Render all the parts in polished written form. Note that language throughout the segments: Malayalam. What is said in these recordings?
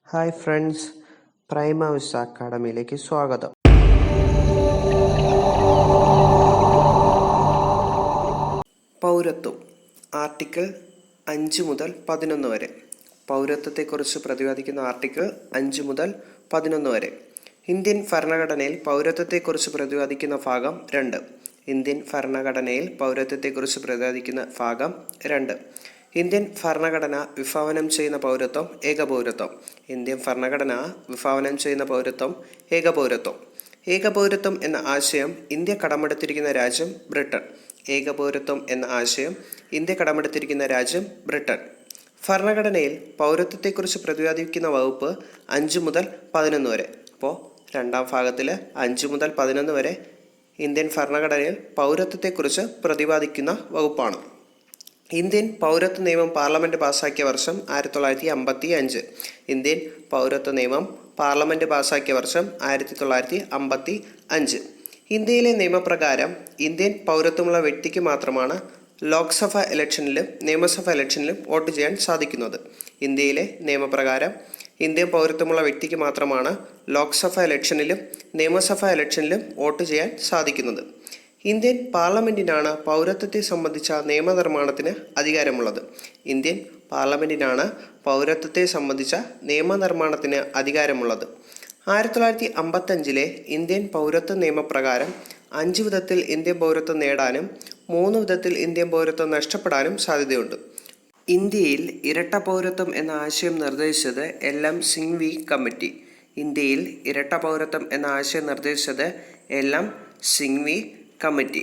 ഹായ് ഫ്രണ്ട്സ്, പ്രൈം ഹൗസ് അക്കാഡമിയിലേക്ക് സ്വാഗതം. പൗരത്വം ആർട്ടിക്കിൾ 5 മുതൽ 11 വരെ. പൗരത്വത്തെക്കുറിച്ച് പ്രതിപാദിക്കുന്ന ആർട്ടിക്കിൾ 5 മുതൽ 11 വരെ. ഇന്ത്യൻ ഭരണഘടനയിൽ പൗരത്വത്തെക്കുറിച്ച് പ്രതിപാദിക്കുന്ന ഭാഗം 2. ഇന്ത്യൻ ഭരണഘടനയിൽ പൗരത്വത്തെക്കുറിച്ച് പ്രതിപാദിക്കുന്ന ഭാഗം 2. ഇന്ത്യൻ ഭരണഘടന വിഭാവനം ചെയ്യുന്ന പൗരത്വം ഏകപൗരത്വം. ഇന്ത്യൻ ഭരണഘടന വിഭാവനം ചെയ്യുന്ന പൗരത്വം ഏകപൗരത്വം. ഏകപൗരത്വം എന്ന ആശയം ഇന്ത്യ കടമെടുത്തിരിക്കുന്ന രാജ്യം ബ്രിട്ടൻ. ഏകപൗരത്വം എന്ന ആശയം ഇന്ത്യ കടമെടുത്തിരിക്കുന്ന രാജ്യം ബ്രിട്ടൻ. ഭരണഘടനയിൽ പൗരത്വത്തെക്കുറിച്ച് പ്രതിപാദിക്കുന്ന വകുപ്പ് 5 മുതൽ 11 വരെ. അപ്പോൾ രണ്ടാം ഭാഗത്തിൽ 5 മുതൽ 11 വരെ ഇന്ത്യൻ ഭരണഘടനയിൽ പൗരത്വത്തെക്കുറിച്ച് പ്രതിപാദിക്കുന്ന വകുപ്പാണ്. ഇന്ത്യൻ പൗരത്വ നിയമം പാർലമെൻറ്റ് പാസാക്കിയ വർഷം 1955. ഇന്ത്യൻ പൗരത്വ നിയമം പാർലമെൻറ്റ് പാസാക്കിയ വർഷം 1955. ഇന്ത്യയിലെ നിയമപ്രകാരം ഇന്ത്യൻ പൗരത്വമുള്ള വ്യക്തിക്ക് മാത്രമാണ് ലോക്സഭ ഇലക്ഷനിലും നിയമസഭ ഇലക്ഷനിലും വോട്ട് ചെയ്യാൻ സാധിക്കുന്നത്. ഇന്ത്യയിലെ നിയമപ്രകാരം ഇന്ത്യൻ പൗരത്വമുള്ള വ്യക്തിക്ക് മാത്രമാണ് ലോക്സഭ ഇലക്ഷനിലും നിയമസഭ ഇലക്ഷനിലും വോട്ട് ചെയ്യാൻ സാധിക്കുന്നത്. ഇന്ത്യൻ പാർലമെൻറ്റിനാണ് പൗരത്വത്തെ സംബന്ധിച്ച നിയമനിർമ്മാണത്തിന് അധികാരമുള്ളത്. ഇന്ത്യൻ പാർലമെൻറ്റിനാണ് പൗരത്വത്തെ സംബന്ധിച്ച നിയമനിർമ്മാണത്തിന് അധികാരമുള്ളത്. 1955 ഇന്ത്യൻ പൗരത്വ നിയമപ്രകാരം 5 വിധത്തിൽ ഇന്ത്യൻ പൗരത്വം നേടാനും 3 വിധത്തിൽ ഇന്ത്യൻ പൗരത്വം നഷ്ടപ്പെടാനും സാധ്യതയുണ്ട്. ഇന്ത്യയിൽ ഇരട്ട പൗരത്വം എന്ന ആശയം നിർദ്ദേശിച്ചത് LM സിംഗ്വി കമ്മിറ്റി. ഇന്ത്യയിൽ ഇരട്ട പൗരത്വം എന്ന ആശയം നിർദ്ദേശിച്ചത് LM സിംഗ്വി കമ്മിറ്റി.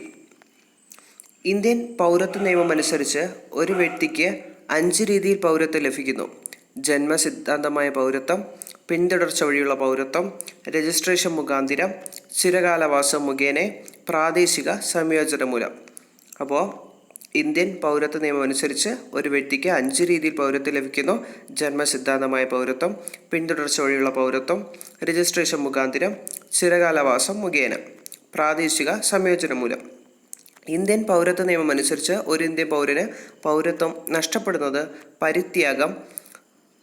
ഇന്ത്യൻ പൗരത്വ നിയമം അനുസരിച്ച് ഒരു വ്യക്തിക്ക് 5 രീതിയിൽ പൗരത്വം ലഭിക്കുന്നു. ജന്മസിദ്ധാന്തമായ പൗരത്വം, പിന്തുടർച്ച വഴിയുള്ള പൗരത്വം, രജിസ്ട്രേഷൻ മുഖാന്തിരം, ചിരകാലവാസം മുഖേന, പ്രാദേശിക സംയോജനം മൂലം. അപ്പോൾ ഇന്ത്യൻ പൗരത്വ നിയമം അനുസരിച്ച് ഒരു വ്യക്തിക്ക് 5 രീതിയിൽ പൗരത്വം ലഭിക്കുന്നു. ജന്മസിദ്ധാന്തമായ പൗരത്വം, പിന്തുടർച്ച വഴിയുള്ള പൗരത്വം, രജിസ്ട്രേഷൻ മുഖാന്തിരം, ചിരകാലവാസം മുഖേന, പ്രാദേശിക സംയോജനം മൂലം. ഇന്ത്യൻ പൗരത്വ നിയമം അനുസരിച്ച് ഒരു ഇന്ത്യൻ പൗരന് പൗരത്വം നഷ്ടപ്പെടുന്നത് പരിത്യാഗം,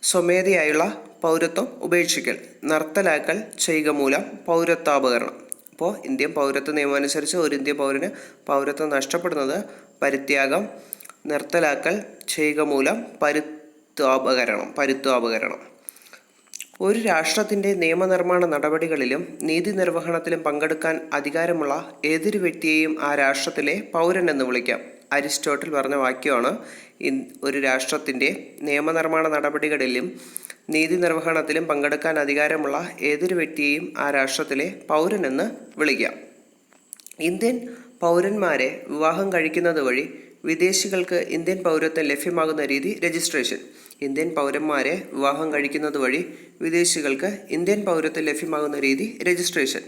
സ്വമേധയായുള്ള പൗരത്വം ഉപേക്ഷിക്കൽ, നിർത്തലാക്കൽ ചെയ്യുക മൂലം, പൗരത്വാപകരണം. അപ്പോൾ ഇന്ത്യൻ പൗരത്വ നിയമം അനുസരിച്ച് ഒരു ഇന്ത്യൻ പൗരന് പൗരത്വം നഷ്ടപ്പെടുന്നത് പരിത്യാഗം, നിർത്തലാക്കൽ ചെയ്യുക മൂലം, പരുത്വാപകരണം. ഒരു രാഷ്ട്രത്തിൻ്റെ നിയമനിർമ്മാണ നടപടികളിലും നീതി നിർവഹണത്തിലും പങ്കെടുക്കാൻ അധികാരമുള്ള ഏതൊരു വ്യക്തിയെയും ആ രാഷ്ട്രത്തിലെ പൗരൻ എന്ന് വിളിക്കാം. അരിസ്റ്റോട്ടിൽ പറഞ്ഞ വാക്യമാണ് ഒരു രാഷ്ട്രത്തിൻ്റെ നിയമനിർമ്മാണ നടപടികളിലും നീതി നിർവഹണത്തിലും പങ്കെടുക്കാൻ അധികാരമുള്ള ഏതൊരു വ്യക്തിയെയും ആ രാഷ്ട്രത്തിലെ പൗരൻ എന്ന് വിളിക്കാം. ഇന്ത്യൻ പൗരന്മാരെ വിവാഹം കഴിക്കുന്നത് വഴി വിദേശികൾക്ക് ഇന്ത്യൻ പൗരത്വം ലഭ്യമാകുന്ന രീതി രജിസ്ട്രേഷൻ. ഇന്ത്യൻ പൗരന്മാരെ വിവാഹം കഴിക്കുന്നത് വഴി വിദേശികൾക്ക് ഇന്ത്യൻ പൗരത്വം ലഭ്യമാകുന്ന രീതി രജിസ്ട്രേഷൻ.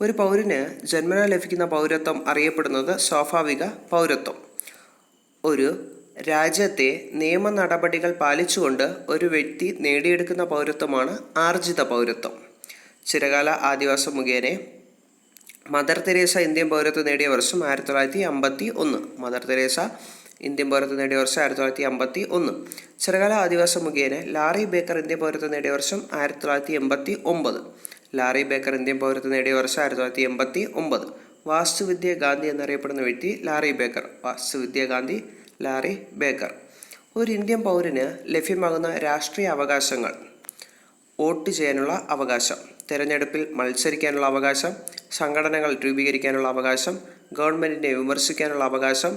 ഒരു പൗരന് ജന്മനാ ലഭിക്കുന്ന പൗരത്വം അറിയപ്പെടുന്നത് സ്വാഭാവിക പൗരത്വം. ഒരു രാജ്യത്തെ നിയമ നടപടികൾ പാലിച്ചുകൊണ്ട് ഒരു വ്യക്തി നേടിയെടുക്കുന്ന പൗരത്വമാണ് ആർജിത പൗരത്വം. ചിരകാല ആദിവാസം മുഖേന മദർ തെരേസ ഇന്ത്യൻ പൗരത്വം നേടിയ വർഷം 1951. മദർ തെരേസ ഇന്ത്യൻ പൗരത്വം നേടിയ വർഷം 1951. ചിരകാല ആദിവാസം മുഖേന ലാറി ബേക്കർ ഇന്ത്യൻ പൗരത്വം നേടിയ വർഷം 1989. ലാറി ബേക്കർ ഇന്ത്യൻ പൗരത്വം നേടിയ വർഷം 1989. വാസ്തുവിദ്യ ഗാന്ധി എന്നറിയപ്പെടുന്ന വ്യക്തി ലാറി ബേക്കർ. വാസ്തുവിദ്യ ഗാന്ധി ലാറി ബേക്കർ. ഒരു ഇന്ത്യൻ പൗരന് ലഭ്യമാകുന്ന രാഷ്ട്രീയ അവകാശങ്ങൾ: വോട്ട് ചെയ്യാനുള്ള അവകാശം, തെരഞ്ഞെടുപ്പിൽ മത്സരിക്കാനുള്ള അവകാശം, സംഘടനകൾ രൂപീകരിക്കാനുള്ള അവകാശം, ഗവൺമെൻറ്റിനെ വിമർശിക്കാനുള്ള അവകാശം,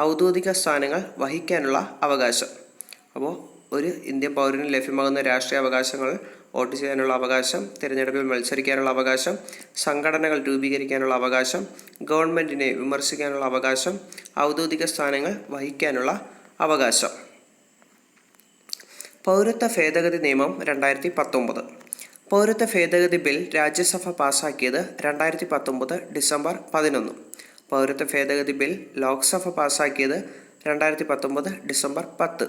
ഔദ്യോഗിക സ്ഥാനങ്ങൾ വഹിക്കാനുള്ള അവകാശം. അപ്പോൾ ഒരു ഇന്ത്യൻ പൗരന് ലഭ്യമാകുന്ന രാഷ്ട്രീയ അവകാശങ്ങൾ: വോട്ട് ചെയ്യാനുള്ള അവകാശം, തിരഞ്ഞെടുപ്പിൽ മത്സരിക്കാനുള്ള അവകാശം, സംഘടനകൾ രൂപീകരിക്കാനുള്ള അവകാശം, ഗവൺമെൻറ്റിനെ വിമർശിക്കാനുള്ള അവകാശം, ഔദ്യോഗിക സ്ഥാനങ്ങൾ വഹിക്കാനുള്ള അവകാശം. പൗരത്വ ഭേദഗതി നിയമം 2019. പൗരത്വ ഭേദഗതി ബിൽ രാജ്യസഭ പാസാക്കിയത് 2019 ഡിസംബർ 11. പൗരത്വ ഭേദഗതി ബിൽ ലോക്സഭ പാസാക്കിയത് 2019 ഡിസംബർ 10.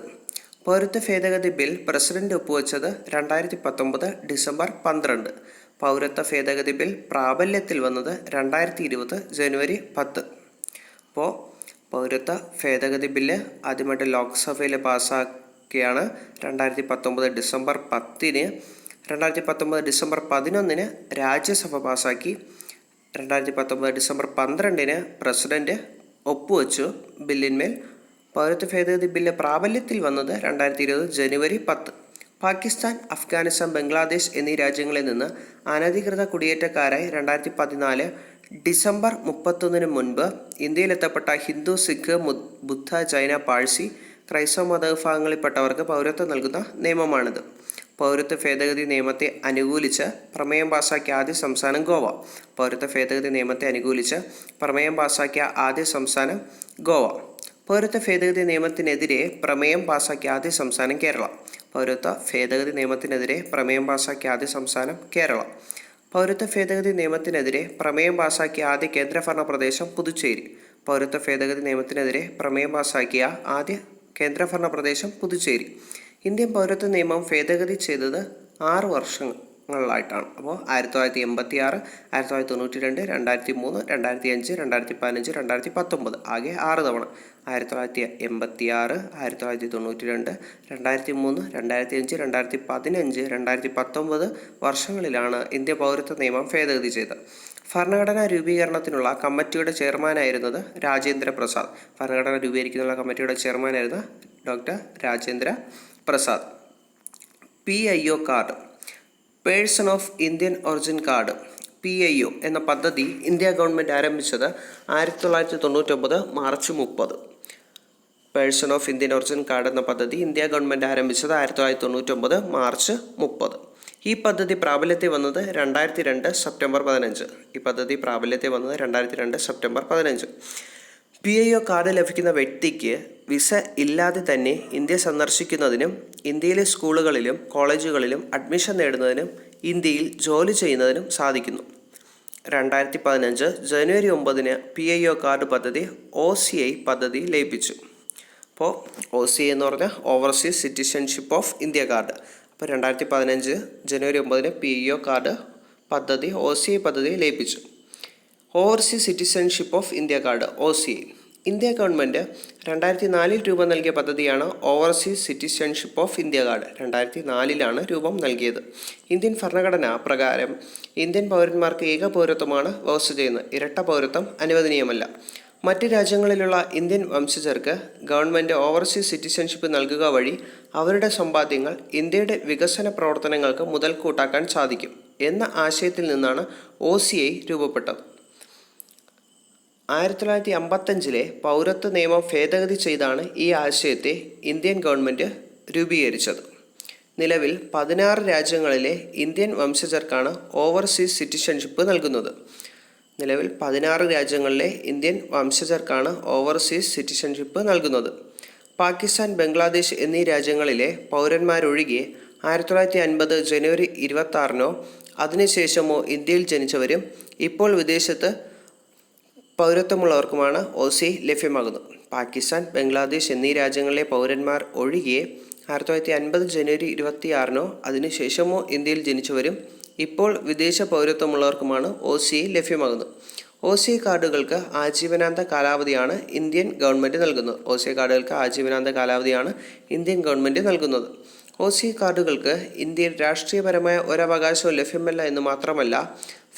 പൗരത്വ ഭേദഗതി ബിൽ പ്രസിഡന്റ് ഒപ്പുവെച്ചത് 2019 ഡിസംബർ 12. പൗരത്വ ഭേദഗതി ബിൽ പ്രാബല്യത്തിൽ വന്നത് 2020 ജനുവരി 10. അപ്പോൾ പൗരത്വ ഭേദഗതി ബില്ല് ആദ്യമായിട്ട് ലോക്സഭയിൽ പാസ്സാക്കിയാണ് 2019 ഡിസംബർ 10. 2019 ഡിസംബർ 11 രാജ്യസഭ പാസാക്കി. 2019 ഡിസംബർ 12 പ്രസിഡന്റ് ഒപ്പുവെച്ചു ബില്ലിന്മേൽ. പൗരത്വ ഭേദഗതി ബില്ല് പ്രാബല്യത്തിൽ വന്നത് 2020 ജനുവരി 10. പാകിസ്ഥാൻ, അഫ്ഗാനിസ്ഥാൻ, ബംഗ്ലാദേശ് എന്നീ രാജ്യങ്ങളിൽ നിന്ന് അനധികൃത കുടിയേറ്റക്കാരായി 2014 ഡിസംബർ 31 മുൻപ് ഇന്ത്യയിലെത്തപ്പെട്ട ഹിന്ദു, സിഖ്, ബുദ്ധ, ജൈന, പാഴ്സി, ക്രൈസ്തവ മതവിഭാഗങ്ങളിൽപ്പെട്ടവർക്ക് പൗരത്വം നൽകുന്ന നിയമമാണിത്. പൗരത്വ ഭേദഗതി നിയമത്തെ അനുകൂലിച്ച് പ്രമേയം പാസാക്കിയ ആദ്യ സംസ്ഥാനം ഗോവ. പൗരത്വ ഭേദഗതി നിയമത്തെ അനുകൂലിച്ച് പ്രമേയം പാസാക്കിയ ആദ്യ സംസ്ഥാനം ഗോവ. പൗരത്വ ഭേദഗതി നിയമത്തിനെതിരെ പ്രമേയം പാസാക്കിയ ആദ്യ സംസ്ഥാനം കേരള. പൗരത്വ ഭേദഗതി നിയമത്തിനെതിരെ പ്രമേയം പാസാക്കിയ ആദ്യ സംസ്ഥാനം കേരള. പൗരത്വ ഭേദഗതി നിയമത്തിനെതിരെ പ്രമേയം പാസാക്കിയ ആദ്യ കേന്ദ്രഭരണ പ്രദേശം പുതുച്ചേരി. പൗരത്വ ഭേദഗതി നിയമത്തിനെതിരെ പ്രമേയം പാസാക്കിയ ആദ്യ കേന്ദ്രഭരണ പ്രദേശം പുതുച്ചേരി. ഇന്ത്യൻ പൗരത്വ നിയമം ഭേദഗതി ചെയ്തത് 6 വർഷങ്ങളിലായിട്ടാണ്. അപ്പോൾ 1986, 1992, 2003, 2005, 2015, 2019 ആകെ 6 തവണ. 1986, 1992, 2003, 2005, 2015, 2019 വർഷങ്ങളിലാണ് ഇന്ത്യ പൗരത്വ നിയമം ഭേദഗതി ചെയ്തത്. ഭരണഘടനാ രൂപീകരണത്തിനുള്ള കമ്മിറ്റിയുടെ ചെയർമാനായിരുന്നത് രാജേന്ദ്ര പ്രസാദ്. ഭരണഘടന രൂപീകരിക്കുന്നതിനുള്ള കമ്മിറ്റിയുടെ ചെയർമാനായിരുന്ന doctor Rajendra Prasad. PIO card, person of Indian origin card, PIO എന്ന പദ്ധതി ഇന്ത്യ ഗവൺമെൻറ് ആരംഭിച്ചത് 1999 March 30. Person of Indian origin card എന്ന പദ്ധതി ഇന്ത്യ ഗവൺമെൻറ് ആരംഭിച്ചത് 1999 മാർച്ച് 30. ഈ പദ്ധതി പ്രാബല്യത്തിൽ വന്നത് 2002 സെപ്റ്റംബർ 15. ഈ പദ്ധതി പ്രാബല്യത്തിൽ വന്നത് 2002 സെപ്റ്റംബർ 15. PIO കാർഡ് ലഭിക്കുന്ന വ്യക്തിക്ക് വിസ ഇല്ലാതെ തന്നെ ഇന്ത്യ സന്ദർശിക്കുന്നതിനും ഇന്ത്യയിലെ സ്കൂളുകളിലും കോളേജുകളിലും അഡ്മിഷൻ നേടുന്നതിനും ഇന്ത്യയിൽ ജോലി ചെയ്യുന്നതിനും സാധിക്കുന്നു. 2015 ജനുവരി 9 PIO കാർഡ് പദ്ധതി OCI പദ്ധതി ലയിപ്പിച്ചു. അപ്പോൾ OCI എന്ന് പറഞ്ഞാൽ overseas citizenship of India card. അപ്പോൾ 2015 ജനുവരി 9 PIO കാർഡ് പദ്ധതി OCI പദ്ധതി ലയിപ്പിച്ചു. Overseas citizenship of India card OCI. India government 2004 രൂപം നൽകിയ പദ്ധതിയാണ് overseas citizenship of India card. 2004 രൂപം നൽകിയത്. ഇന്ത്യൻ ഭരണഘടന പ്രകാരം ഇന്ത്യൻ പൗരന്മാർക്ക് ഏക പൗരത്വമാണ് വ്യവസ്ഥ ചെയ്യുന്നത്. ഇരട്ട പൗരത്വം അനുവദനീയമല്ല. മറ്റ് രാജ്യങ്ങളിലുള്ള ഇന്ത്യൻ വംശജർക്ക് ഗവൺമെൻറ് ഓവർസീസ് സിറ്റിസൺഷിപ്പ് നൽകുക വഴി അവരുടെ സമ്പാദ്യങ്ങൾ ഇന്ത്യയുടെ വികസന പ്രവർത്തനങ്ങൾക്ക് മുതൽക്കൂട്ടാക്കാൻ സാധിക്കും എന്ന ആശയത്തിൽ നിന്നാണ് OCI രൂപപ്പെട്ടത്. 1955 പൗരത്വ നിയമം ഭേദഗതി ചെയ്താണ് ഈ ആശയത്തെ ഇന്ത്യൻ ഗവൺമെൻറ് രൂപീകരിച്ചത്. നിലവിൽ 16 രാജ്യങ്ങളിലെ ഇന്ത്യൻ വംശജർക്കാണ് ഓവർസീസ് സിറ്റിസൺഷിപ്പ് നൽകുന്നത്. നിലവിൽ 16 രാജ്യങ്ങളിലെ ഇന്ത്യൻ വംശജർക്കാണ് ഓവർസീസ് സിറ്റിസൺഷിപ്പ് നൽകുന്നത്. പാകിസ്ഥാൻ, ബംഗ്ലാദേശ് എന്നീ രാജ്യങ്ങളിലെ പൗരന്മാരൊഴികെ 1950 ജനുവരി 26 അതിനുശേഷമോ ഇന്ത്യയിൽ ജനിച്ചവരും ഇപ്പോൾ വിദേശത്ത് പൗരത്വമുള്ളവർക്കുമാണ് OCI ലഭ്യമാകുന്നത്. പാകിസ്ഥാൻ, ബംഗ്ലാദേശ് എന്നീ രാജ്യങ്ങളിലെ പൗരന്മാർ ഒഴികെ 1950 ജനുവരി 26 അതിനുശേഷമോ ഇന്ത്യയിൽ ജനിച്ചവരും ഇപ്പോൾ വിദേശ പൗരത്വമുള്ളവർക്കുമാണ് OCI ലഭ്യമാകുന്നത്. OCI കാർഡുകൾക്ക് ആജീവനാന്ത കാലാവധിയാണ് ഇന്ത്യൻ ഗവൺമെൻറ് നൽകുന്നത്. OCI കാർഡുകൾക്ക് ആജീവനാന്ത കാലാവധിയാണ് ഇന്ത്യൻ ഗവൺമെൻറ് നൽകുന്നത്. OCI കാർഡുകൾക്ക് ഇന്ത്യയിൽ രാഷ്ട്രീയപരമായ ഒരവകാശവും ലഭ്യമല്ല എന്ന് മാത്രമല്ല,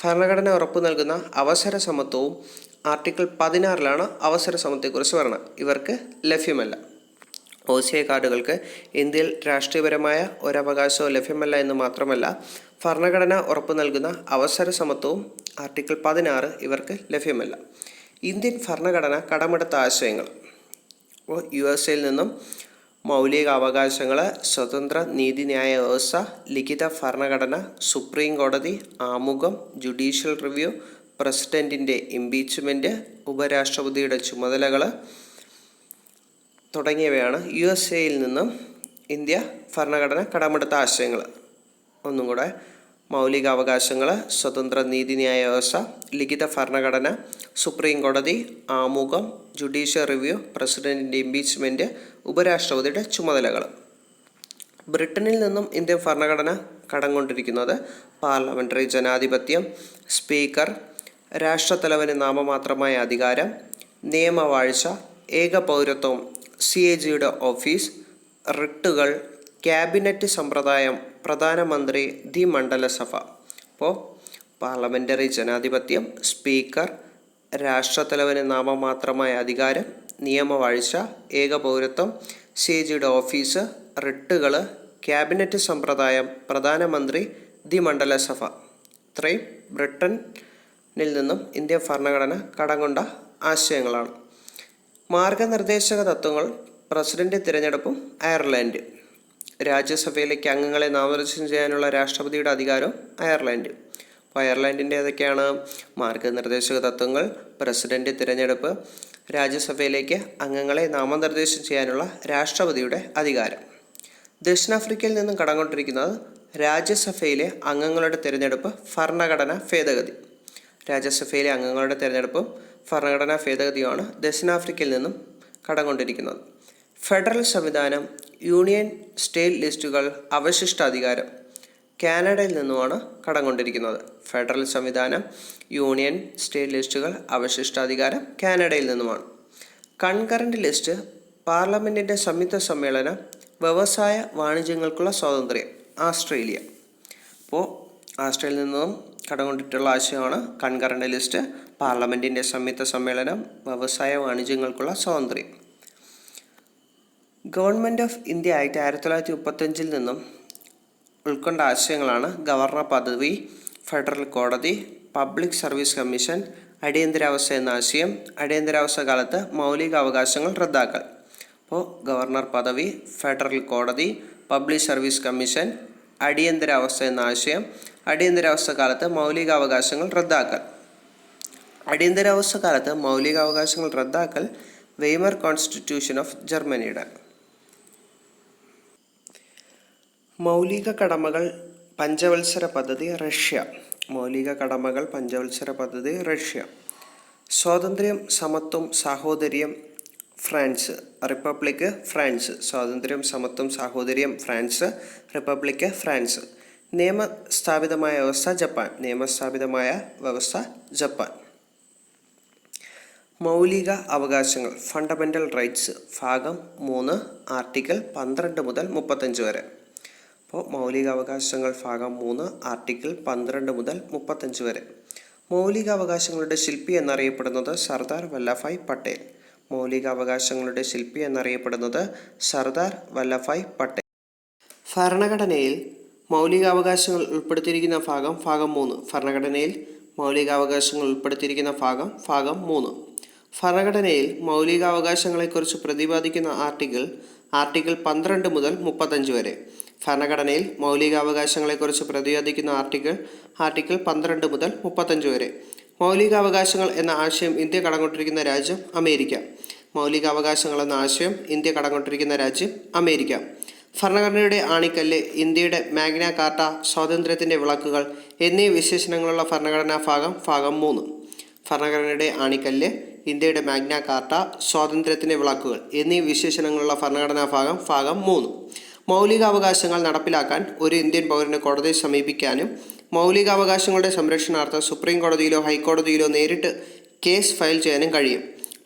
ഭരണഘടന ഉറപ്പു നൽകുന്ന അവസര സമത്വവും ആർട്ടിക്കിൾ 16 അവസര സമത്വത്തെക്കുറിച്ച് പറയുന്നത്. ഇവർക്ക് ലഭ്യമല്ല. OCI കാർഡുകൾക്ക് ഇന്ത്യയിൽ രാഷ്ട്രീയപരമായ ഒരവകാശവും ലഭ്യമല്ല എന്ന് മാത്രമല്ല, ഭരണഘടന ഉറപ്പു നൽകുന്ന അവസര സമത്വവും ആർട്ടിക്കിൾ 16 ഇവർക്ക് ലഭ്യമല്ല. ഇന്ത്യൻ ഭരണഘടന കടമെടുത്ത ആശയങ്ങൾ. USA നിന്നും മൗലിക അവകാശങ്ങൾ, സ്വതന്ത്ര നീതിന്യായ വ്യവസ്ഥ, ലിഖിത ഭരണഘടന, സുപ്രീം കോടതി, ആമുഖം, ജുഡീഷ്യൽ റിവ്യൂ, പ്രസിഡന്റിൻ്റെ ഇംപീച്ച്മെൻറ്റ്, ഉപരാഷ്ട്രപതിയുടെ ചുമതലകൾ തുടങ്ങിയവയാണ് USA നിന്നും ഇന്ത്യ ഭരണഘടന കടമെടുത്ത ആശയങ്ങൾ. ഒന്നും കൂടെ: മൗലിക അവകാശങ്ങൾ, സ്വതന്ത്ര നീതിന്യായ വ്യവസ്ഥ, ലിഖിത ഭരണഘടന, സുപ്രീം കോടതി, ആമുഖം, ജുഡീഷ്യൽ റിവ്യൂ, പ്രസിഡന്റിൻ്റെ ഇംപീച്ച്മെൻറ്റ്, ഉപരാഷ്ട്രപതിയുടെ ചുമതലകൾ. ബ്രിട്ടനിൽ നിന്നും ഇന്ത്യൻ ഭരണഘടന കടം കൊണ്ടിരിക്കുന്നത് പാർലമെൻ്ററി ജനാധിപത്യം, സ്പീക്കർ, രാഷ്ട്രത്തലവന് നാമമാത്രമായ അധികാരം, നിയമവാഴ്ച, ഏക പൗരത്വം, CAGയുടെ ഓഫീസ്, റിട്ടുകൾ, ക്യാബിനറ്റ് സമ്പ്രദായം, പ്രധാനമന്ത്രി, ദ്വിമണ്ഡലസഭ. അപ്പോൾ പാർലമെൻ്ററി ജനാധിപത്യം, സ്പീക്കർ, രാഷ്ട്രത്തലവന് നാമമാത്രമായ അധികാരം, നിയമവാഴ്ച, ഏകപൗരത്വം, CAGയുടെ ഓഫീസ്, റിട്ടുകൾ, ക്യാബിനറ്റ് സമ്പ്രദായം, പ്രധാനമന്ത്രി, ദ്വിമണ്ഡലസഭ. ഇത്രയും ബ്രിട്ടനിൽ നിന്നും ഇന്ത്യൻ ഭരണഘടന കടം കൊണ്ട ആശയങ്ങളാണ്. മാർഗനിർദ്ദേശക തത്വങ്ങൾ, പ്രസിഡന്റ് തിരഞ്ഞെടുപ്പും അയർലൻഡ്. രാജ്യസഭയിലേക്ക് അംഗങ്ങളെ നാമനിർദ്ദേശം ചെയ്യാനുള്ള രാഷ്ട്രപതിയുടെ അധികാരവും അയർലൻഡ്. അപ്പോൾ അയർലൻഡിൻ്റെ ഏതൊക്കെയാണ്? മാർഗനിർദ്ദേശക തത്വങ്ങൾ, പ്രസിഡന്റ് തിരഞ്ഞെടുപ്പ്, രാജ്യസഭയിലേക്ക് അംഗങ്ങളെ നാമനിർദ്ദേശം ചെയ്യാനുള്ള രാഷ്ട്രപതിയുടെ അധികാരം. ദക്ഷിണാഫ്രിക്കയിൽ നിന്നും കടം കൊണ്ടിരിക്കുന്നത് രാജ്യസഭയിലെ അംഗങ്ങളുടെ തിരഞ്ഞെടുപ്പ്, ഭരണഘടനാ ഭേദഗതി. രാജ്യസഭയിലെ അംഗങ്ങളുടെ തിരഞ്ഞെടുപ്പും ഭരണഘടനാ ഭേദഗതിയുമാണ് ദക്ഷിണാഫ്രിക്കയിൽ നിന്നും കടം കൊണ്ടിരിക്കുന്നത്. ഫെഡറൽ സംവിധാനം, യൂണിയൻ സ്റ്റേറ്റ് ലിസ്റ്റുകൾ, അവശിഷ്ടാധികാരം. കാനഡയിൽ നിന്നുമാണ് കടം കൊണ്ടിരിക്കുന്നത്. ഫെഡറൽ സംവിധാനം, യൂണിയൻ സ്റ്റേറ്റ് ലിസ്റ്റുകൾ, അവശിഷ്ടാധികാരം കാനഡയിൽ നിന്നുമാണ്. കൺകറന്റ് ലിസ്റ്റ്, പാർലമെൻറ്റിൻ്റെ സംയുക്ത സമ്മേളനം, വ്യവസായ വാണിജ്യങ്ങൾക്കുള്ള സ്വാതന്ത്ര്യം, ആസ്ട്രേലിയ. അപ്പോൾ ആസ്ട്രേലിയയിൽ നിന്നും കടം കൊണ്ടിട്ടുള്ള ആശയമാണ് കൺകറന്റ് ലിസ്റ്റ്, പാർലമെൻറ്റിൻ്റെ സംയുക്ത സമ്മേളനം, വ്യവസായ വാണിജ്യങ്ങൾക്കുള്ള സ്വാതന്ത്ര്യം. ഗവൺമെൻറ് ഓഫ് ഇന്ത്യ ആക്ട് 1935 നിന്നും ഉൾക്കൊണ്ട ആശയങ്ങളാണ് ഗവർണർ പദവി, ഫെഡറൽ കോടതി, പബ്ലിക് സർവീസ് കമ്മീഷൻ, അടിയന്തരാവസ്ഥ എന്ന ആശയം, അടിയന്തരാവസ്ഥ കാലത്ത് മൗലിക അവകാശങ്ങൾ റദ്ദാക്കൽ. അപ്പോൾ ഗവർണർ പദവി, ഫെഡറൽ കോടതി, പബ്ലിക് സർവീസ് കമ്മീഷൻ, അടിയന്തരാവസ്ഥ എന്ന ആശയം, അടിയന്തരാവസ്ഥ കാലത്ത് മൗലികാവകാശങ്ങൾ റദ്ദാക്കൽ. അടിയന്തരാവസ്ഥ കാലത്ത് മൗലികാവകാശങ്ങൾ റദ്ദാക്കൽ വെയ്മർ കോൺസ്റ്റിറ്റ്യൂഷൻ ഓഫ് ജർമ്മനിയുടെ. മൗലിക കടമകൾ പഞ്ചവത്സര പദ്ധതി, റഷ്യ. മൗലിക കടമകൾ പഞ്ചവത്സര പദ്ധതി, റഷ്യ. സ്വാതന്ത്ര്യം, സമത്വം, സാഹോദര്യം, ഫ്രാൻസ്. Republic, France. സ്വാതന്ത്ര്യം, സമത്വം, സാഹോദര്യം, ഫ്രാൻസ്. Republic, France. നിയമസ്ഥാപിതമായ വ്യവസ്ഥ, ജപ്പാൻ. നിയമസ്ഥാപിതമായ വ്യവസ്ഥ, ജപ്പാൻ. മൗലിക അവകാശങ്ങൾ, ഫണ്ടമെൻ്റൽ റൈറ്റ്സ്, ഭാഗം 3, ആർട്ടിക്കിൾ 12 മുതൽ 35 വരെ. അപ്പോൾ മൗലികാവകാശങ്ങൾ ഭാഗം 3, ആർട്ടിക്കിൾ 12 മുതൽ 35 വരെ. മൗലികാവകാശങ്ങളുടെ ശില്പി എന്നറിയപ്പെടുന്നത് സർദാർ വല്ലഭായ് പട്ടേൽ. മൗലികാവകാശങ്ങളുടെ ശില്പി എന്നറിയപ്പെടുന്നത് സർദാർ വല്ലഭായ് പട്ടേൽ. ഭരണഘടനയിൽ മൗലികാവകാശങ്ങൾ ഉൾപ്പെടുത്തിയിരിക്കുന്ന ഭാഗം, ഭാഗം 3. ഭരണഘടനയിൽ മൗലികാവകാശങ്ങൾ ഉൾപ്പെടുത്തിയിരിക്കുന്ന ഭാഗം, ഭാഗം 3. ഭരണഘടനയിൽ മൗലികാവകാശങ്ങളെക്കുറിച്ച് പ്രതിപാദിക്കുന്ന ആർട്ടിക്കിൾ 12 മുതൽ 35 വരെ. ഭരണഘടനയിൽ മൗലികാവകാശങ്ങളെക്കുറിച്ച് പ്രതിപാദിക്കുന്ന ആർട്ടിക്കിൾ 12 മുതൽ 35 വരെ. മൗലികാവകാശങ്ങൾ എന്ന ആശയം ഇന്ത്യ കടംകൊണ്ടിരിക്കുന്ന രാജ്യം, അമേരിക്ക. മൗലികാവകാശങ്ങൾ എന്ന ആശയം ഇന്ത്യ കടംകൊണ്ടിരിക്കുന്ന രാജ്യം, അമേരിക്ക. ഭരണഘടനയുടെ ആണിക്കല്ല്, ഇന്ത്യയുടെ മാഗ്ന കാർട്ട, സ്വാതന്ത്ര്യത്തിൻ്റെ വിളക്കുകൾ എന്നീ വിശേഷണങ്ങളുള്ള ഭരണഘടനാ ഭാഗം, ഭാഗം 3. ഭരണഘടനയുടെ ആണിക്കല്ല്, ഇന്ത്യയുടെ മാഗ്ന കാർട്ട, സ്വാതന്ത്ര്യത്തിൻ്റെ വിളക്കുകൾ എന്നീ വിശേഷണങ്ങളുള്ള ഭരണഘടനാ ഭാഗം, ഭാഗം 3. മൗലികാവകാശങ്ങൾ നടപ്പിലാക്കാൻ ഒരു ഇന്ത്യൻ പൗരന് കോടതിയെ സമീപിക്കാനും മൗലികാവകാശങ്ങളുടെ സംരക്ഷണാർത്ഥം സുപ്രീം കോടതിയിലോ ഹൈക്കോടതിയിലോ നേരിട്ട് കേസ് ഫയൽ ചെയ്യാനും കഴിയും.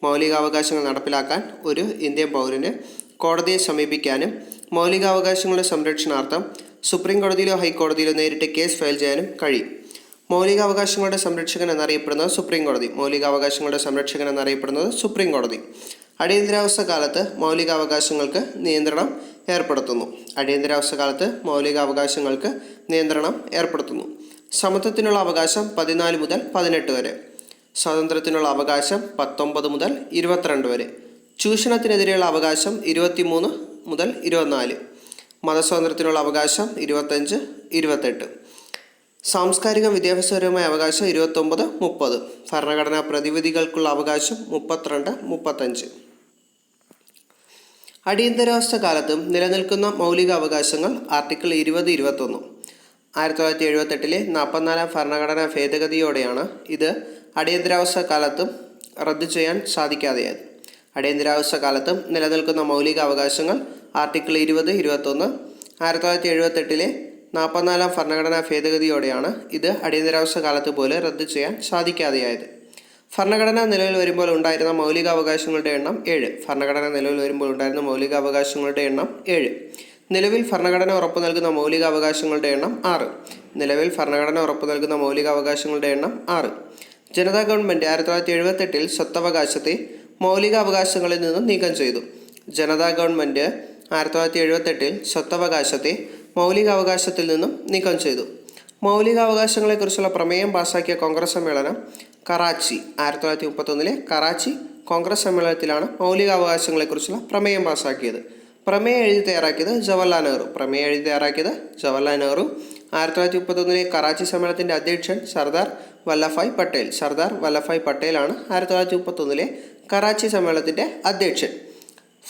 മൗലികാവകാശങ്ങൾ നടപ്പിലാക്കാൻ ഒരു ഇന്ത്യൻ പൗരന് കോടതിയെ സമീപിക്കാനും മൗലികാവകാശങ്ങളുടെ സംരക്ഷണാർത്ഥം സുപ്രീം കോടതിയിലോ ഹൈക്കോടതിയിലോ നേരിട്ട് കേസ് ഫയൽ ചെയ്യാനും കഴിയും. മൗലികാവകാശങ്ങളുടെ സംരക്ഷകൻ എന്നറിയപ്പെടുന്നത് സുപ്രീം കോടതി. മൗലികാവകാശങ്ങളുടെ സംരക്ഷകൻ എന്നറിയപ്പെടുന്നത് സുപ്രീം കോടതി. അടിയന്തരാവസ്ഥ കാലത്ത് മൗലികാവകാശങ്ങൾക്ക് നിയന്ത്രണം ഏർപ്പെടുത്തുന്നു. അടിയന്തരാവസ്ഥ കാലത്ത് മൗലികാവകാശങ്ങൾക്ക് നിയന്ത്രണം ഏർപ്പെടുത്തുന്നു. സമത്വത്തിനുള്ള അവകാശം 14 മുതൽ 18 വരെ. സ്വാതന്ത്ര്യത്തിനുള്ള അവകാശം 19 മുതൽ 22 വരെ. ചൂഷണത്തിനെതിരെയുള്ള അവകാശം 23 മുതൽ 24. മതസ്വാതന്ത്ര്യത്തിനുള്ള അവകാശം 25, 28. സാംസ്കാരിക വിദ്യാഭ്യാസപരമായ അവകാശം 29, 30. ഭരണഘടനാ പ്രതിവിധികൾക്കുള്ള അവകാശം 32, 35. അടിയന്തരാവസ്ഥ കാലത്തും നിലനിൽക്കുന്ന മൗലിക അവകാശങ്ങൾ ആർട്ടിക്കിൾ 20, 21. 1978 44-ാം ഭരണഘടനാ ഭേദഗതിയോടെയാണ് ഇത് അടിയന്തരാവസ്ഥ കാലത്തും റദ്ദു ചെയ്യാൻ സാധിക്കാതെയായത്. അടിയന്തരാവസ്ഥ കാലത്തും നിലനിൽക്കുന്ന മൗലിക അവകാശങ്ങൾ ആർട്ടിക്കിൾ 20, 21. 1978 44-ാം ഭരണഘടനാ ഭേദഗതിയോടെയാണ് ഇത് അടിയന്തരാവസ്ഥ കാലത്ത് പോലെ റദ്ദു ചെയ്യാൻ സാധിക്കാതെയായത്. ഭരണഘടന നിലവിൽ വരുമ്പോൾ ഉണ്ടായിരുന്ന മൗലികാവകാശങ്ങളുടെ എണ്ണം 7. ഭരണഘടന നിലവിൽ വരുമ്പോൾ ഉണ്ടായിരുന്ന മൗലികാവകാശങ്ങളുടെ എണ്ണം 7. നിലവിൽ ഭരണഘടന ഉറപ്പു നൽകുന്ന മൗലികാവകാശങ്ങളുടെ എണ്ണം 6. നിലവിൽ ഭരണഘടന ഉറപ്പു നൽകുന്ന മൗലികാവകാശങ്ങളുടെ എണ്ണം 6. ജനതാ ഗവൺമെൻറ് 1978 സ്വത്തവകാശത്തെ മൗലികാവകാശങ്ങളിൽ നിന്ന് നീക്കം ചെയ്തു. ജനതാ ഗവൺമെൻറ് 1978 സ്വത്തവകാശത്തെ മൗലികാവകാശത്തിൽ നിന്നും നീക്കം ചെയ്തു. മൗലികാവകാശങ്ങളെക്കുറിച്ചുള്ള പ്രമേയം പാസാക്കിയ കോൺഗ്രസ് സമ്മേളനം കറാച്ചി 1931 കറാച്ചി കോൺഗ്രസ് സമ്മേളനത്തിലാണ് മൗലികാവകാശങ്ങളെക്കുറിച്ചുള്ള പ്രമേയം പാസാക്കിയത്. പ്രമേയം എഴുതി തയ്യാറാക്കിയത് ജവഹർലാൽ നെഹ്റു. 1931 കറാച്ചി സമ്മേളനത്തിൻ്റെ അധ്യക്ഷൻ സർദാർ വല്ലഭായ് പട്ടേൽ. സർദാർ വല്ലഭായ് പട്ടേലാണ് 1931 കറാച്ചി സമ്മേളനത്തിൻ്റെ അധ്യക്ഷൻ.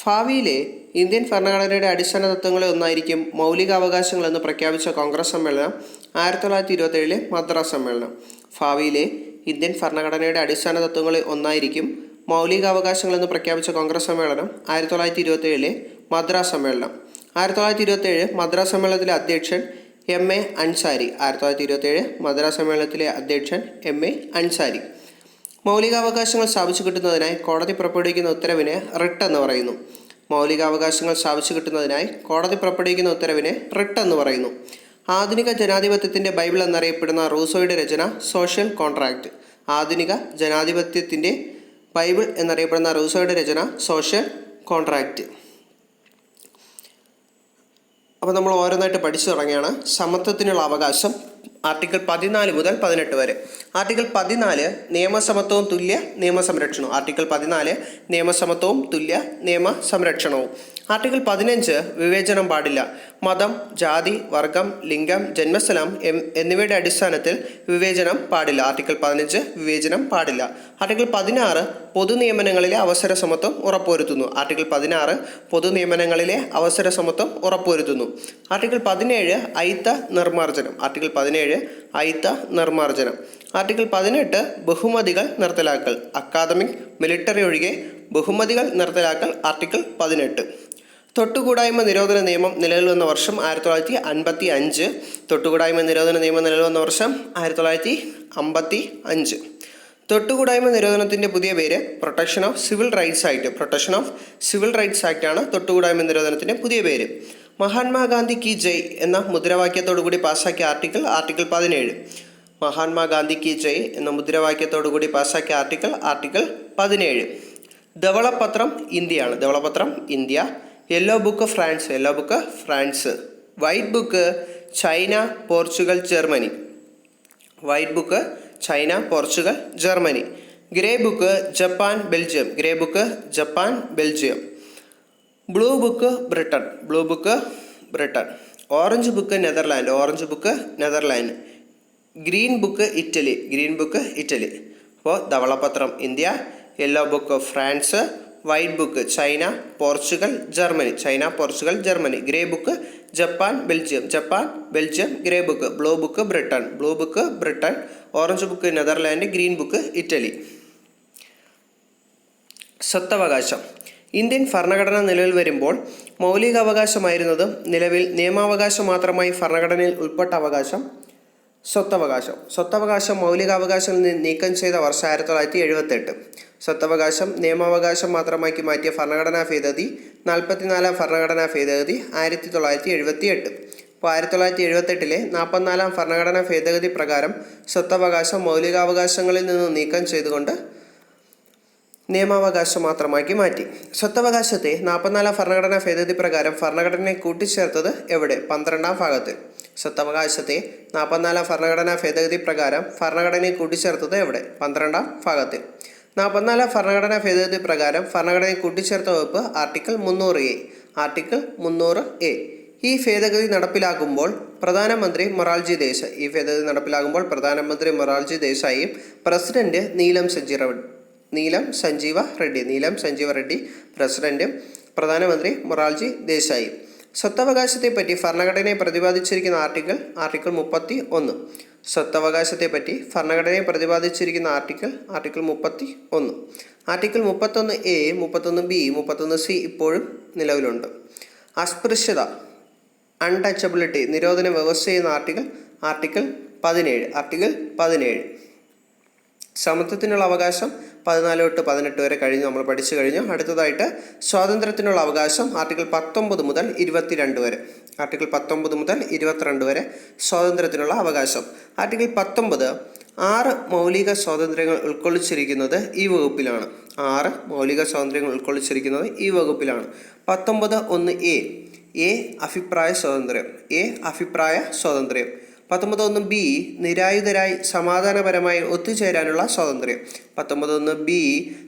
ഭാവിയിലെ ഇന്ത്യൻ ഭരണഘടനയുടെ അടിസ്ഥാന തത്വങ്ങളിൽ ഒന്നായിരിക്കും മൗലികാവകാശങ്ങളെന്ന് പ്രഖ്യാപിച്ച കോൺഗ്രസ് സമ്മേളനം 1927 മദ്രാസ് സമ്മേളനം. ഭാവിയിലെ ഇന്ത്യൻ ഭരണഘടനയുടെ അടിസ്ഥാന തത്വങ്ങളിൽ ഒന്നായിരിക്കും മൗലികാവകാശങ്ങളെന്ന് പ്രഖ്യാപിച്ച കോൺഗ്രസ് സമ്മേളനം 1927 മദ്രാസ് സമ്മേളനം. 1927 മദ്രാസ് സമ്മേളനത്തിലെ അധ്യക്ഷൻ M.A. അൻസാരി. 1927 മദ്രാസ് സമ്മേളനത്തിലെ അധ്യക്ഷൻ M.A. അൻസാരി. മൗലികാവകാശങ്ങൾ സ്ഥാപിച്ചു കിട്ടുന്നതിനായി കോടതി പുറപ്പെടുവിക്കുന്ന ഉത്തരവിനെ റിട്ട് എന്ന് പറയുന്നു. മൗലികാവകാശങ്ങൾ സ്ഥാപിച്ചു കിട്ടുന്നതിനായി കോടതി പുറപ്പെടുവിക്കുന്ന ഉത്തരവിനെ റിട്ട് എന്ന് പറയുന്നു. ആധുനിക ജനാധിപത്യത്തിൻ്റെ ബൈബിൾ എന്നറിയപ്പെടുന്ന റൂസോയുടെ രചന സോഷ്യൽ കോൺട്രാക്റ്റ്. ആധുനിക ജനാധിപത്യത്തിൻ്റെ ബൈബിൾ എന്നറിയപ്പെടുന്ന റൂസോയുടെ രചന സോഷ്യൽ കോൺട്രാക്റ്റ്. അപ്പോൾ നമ്മൾ ഓരോന്നായിട്ട് പഠിച്ചു തുടങ്ങിയാണ്. സമത്വത്തിനുള്ള അവകാശം ആർട്ടിക്കിൾ 14 മുതൽ 18 വരെ. ആർട്ടിക്കിൾ 14 നിയമസമത്വവും തുല്യ നിയമസംരക്ഷണവും. ആർട്ടിക്കിൾ 14 നിയമസമത്വവും തുല്യ നിയമ സംരക്ഷണവും. ആർട്ടിക്കിൾ 15 വിവേചനം പാടില്ല. മതം, ജാതി, വർഗം, ലിംഗം, ജന്മസ്ഥലം എന്നിവയുടെ അടിസ്ഥാനത്തിൽ വിവേചനം പാടില്ല. ആർട്ടിക്കിൾ 15 വിവേചനം പാടില്ല. ആർട്ടിക്കിൾ 16 പൊതുനിയമനങ്ങളിലെ അവസര സമത്വം ഉറപ്പുവരുത്തുന്നു. ആർട്ടിക്കിൾ 16 പൊതുനിയമനങ്ങളിലെ അവസര സമത്വം ഉറപ്പുവരുത്തുന്നു. ആർട്ടിക്കിൾ 17 അയിത്ത നിർമ്മാർജ്ജനം. ആർട്ടിക്കിൾ 17 അയിത്ത നിർമ്മാർജ്ജനം. ആർട്ടിക്കിൾ 18 ബഹുമതികൾ നിർത്തലാക്കൽ. അക്കാദമിക്, മിലിറ്ററി ഒഴികെ ബഹുമതികൾ നിർത്തലാക്കൽ. ആർട്ടിക്കിൾ 18. തൊട്ടുകൂടായ്മ നിരോധന നിയമം നിലവിൽ വന്ന വർഷം 1955. തൊട്ടുകൂടായ്മ നിരോധന നിയമം നിലവിൽ വന്ന വർഷം 1955. തൊട്ടുകൂടായ്മ നിരോധനത്തിൻ്റെ പുതിയ പേര് protection of civil rights act. Protection of civil rights act ആണ് തൊട്ടുകൂടായ്മ നിരോധനത്തിൻ്റെ പുതിയ പേര്. മഹാത്മാഗാന്ധി കി ജയ് എന്ന മുദ്രാവാക്യത്തോടുകൂടി പാസാക്കിയ ആർട്ടിക്കിൾ 17. മഹാത്മാഗാന്ധി കി ജയ് എന്ന മുദ്രാവാക്യത്തോടുകൂടി പാസാക്കിയ ആർട്ടിക്കിൾ 17. ധവളപത്രം ഇന്ത്യയാണ്. ധവളപത്രം India. Yellow book France. Yellow book France. White book China, Portugal, Germany. White book China, Portugal, Germany. Grey book Japan, Belgium. Grey book Japan, Belgium. Blue book Britain. Blue book Britain. Orange book Netherland. Orange book Netherland. Green book Italy. Green book Italy. അപ്പോൾ ധവളപത്രം India, yellow book France, white book China, Portugal, Germany. China, Portugal, Germany. Grey book Japan, Belgium. Japan, Belgium. Grey book. Blue book Britain. Blue book Britain. Orange book Netherland. Green book Italy. സ്വത്തവകാശം. ഇന്ത്യൻ ഭരണഘടന നിലവിൽ വരുമ്പോൾ മൗലികാവകാശമായിരുന്നതും നിലവിൽ നിയമാവകാശം മാത്രമായി ഭരണഘടനയിൽ ഉൾപ്പെട്ട അവകാശം സ്വത്തവകാശം. സ്വത്തവകാശം മൗലികാവകാശത്തിൽ നിന്ന് നീക്കം ചെയ്ത വർഷം 1978. സ്വത്തവകാശം നിയമാവകാശം മാത്രമാക്കി മാറ്റിയ ഭരണഘടനാ ഭേദഗതി 44-ാം ഭരണഘടനാ ഭേദഗതി 1978. അപ്പോൾ 1978 44-ാം ഭരണഘടനാ ഭേദഗതി പ്രകാരം സ്വത്തവകാശം മൗലികാവകാശങ്ങളിൽ നിന്ന് നീക്കം ചെയ്തുകൊണ്ട് നിയമാവകാശം മാത്രമാക്കി മാറ്റി. സ്വത്തവകാശത്തെ 44-ാം ഭരണഘടനാ ഭേദഗതി പ്രകാരം ഭരണഘടനയെ കൂട്ടിച്ചേർത്തത് എവിടെ? 12-ാം ഭാഗത്തിൽ. സ്വത്തവകാശത്തെ 44-ാം ഭരണഘടനാ ഭേദഗതി പ്രകാരം ഭരണഘടനയെ കൂട്ടിച്ചേർത്തത് എവിടെ? 12-ാം ഭാഗത്തിൽ. 44-ാം ഭരണഘടനാ ഭേദഗതി പ്രകാരം ഭരണഘടനയെ കൂട്ടിച്ചേർത്ത വകുപ്പ് ആർട്ടിക്കിൾ 300A. Article 300A. ഈ ഭേദഗതി നടപ്പിലാക്കുമ്പോൾ പ്രധാനമന്ത്രി മൊറാർജി ദേശായിയും പ്രസിഡന്റ് നീലം സഞ്ജീവ റെഡ്ഡി പ്രസിഡന്റും പ്രധാനമന്ത്രി മൊറാർജി ദേശായി. സ്വത്തവകാശത്തെപ്പറ്റി ഭരണഘടനയെ പ്രതിപാദിച്ചിരിക്കുന്ന ആർട്ടിക്കിൾ 31. സ്വത്തവകാശത്തെപ്പറ്റി ഭരണഘടനയെ പ്രതിപാദിച്ചിരിക്കുന്ന article 31. Article 31A, 31B, 31C ഇപ്പോഴും നിലവിലുണ്ട്. അസ്പൃശ്യത, അൺടച്ചബിലിറ്റി നിരോധനം വ്യവസ്ഥ ചെയ്യുന്ന ആർട്ടിക്കിൾ 17. സമത്വത്തിനുള്ള അവകാശം 14 തൊട്ട് 18 വരെ നമ്മൾ പഠിച്ചു കഴിഞ്ഞു. അടുത്തതായിട്ട് സ്വാതന്ത്ര്യത്തിനുള്ള അവകാശം ആർട്ടിക്കിൾ 19 മുതൽ 22 വരെ. ആർട്ടിക്കിൾ 19 മുതൽ 22 വരെ സ്വാതന്ത്ര്യത്തിനുള്ള അവകാശം. ആർട്ടിക്കിൾ 19 6 മൗലിക സ്വാതന്ത്ര്യങ്ങൾ ഉൾക്കൊള്ളിച്ചിരിക്കുന്നത് ഈ വകുപ്പിലാണ്. 6 മൗലിക സ്വാതന്ത്ര്യങ്ങൾ ഉൾക്കൊള്ളിച്ചിരിക്കുന്നത് ഈ വകുപ്പിലാണ്. 19(1)(a) അഭിപ്രായ സ്വാതന്ത്ര്യം. അഭിപ്രായ സ്വാതന്ത്ര്യം. 19(1)(b) നിരായുധരായി സമാധാനപരമായി ഒത്തുചേരാനുള്ള സ്വാതന്ത്ര്യം. 19(1)(b)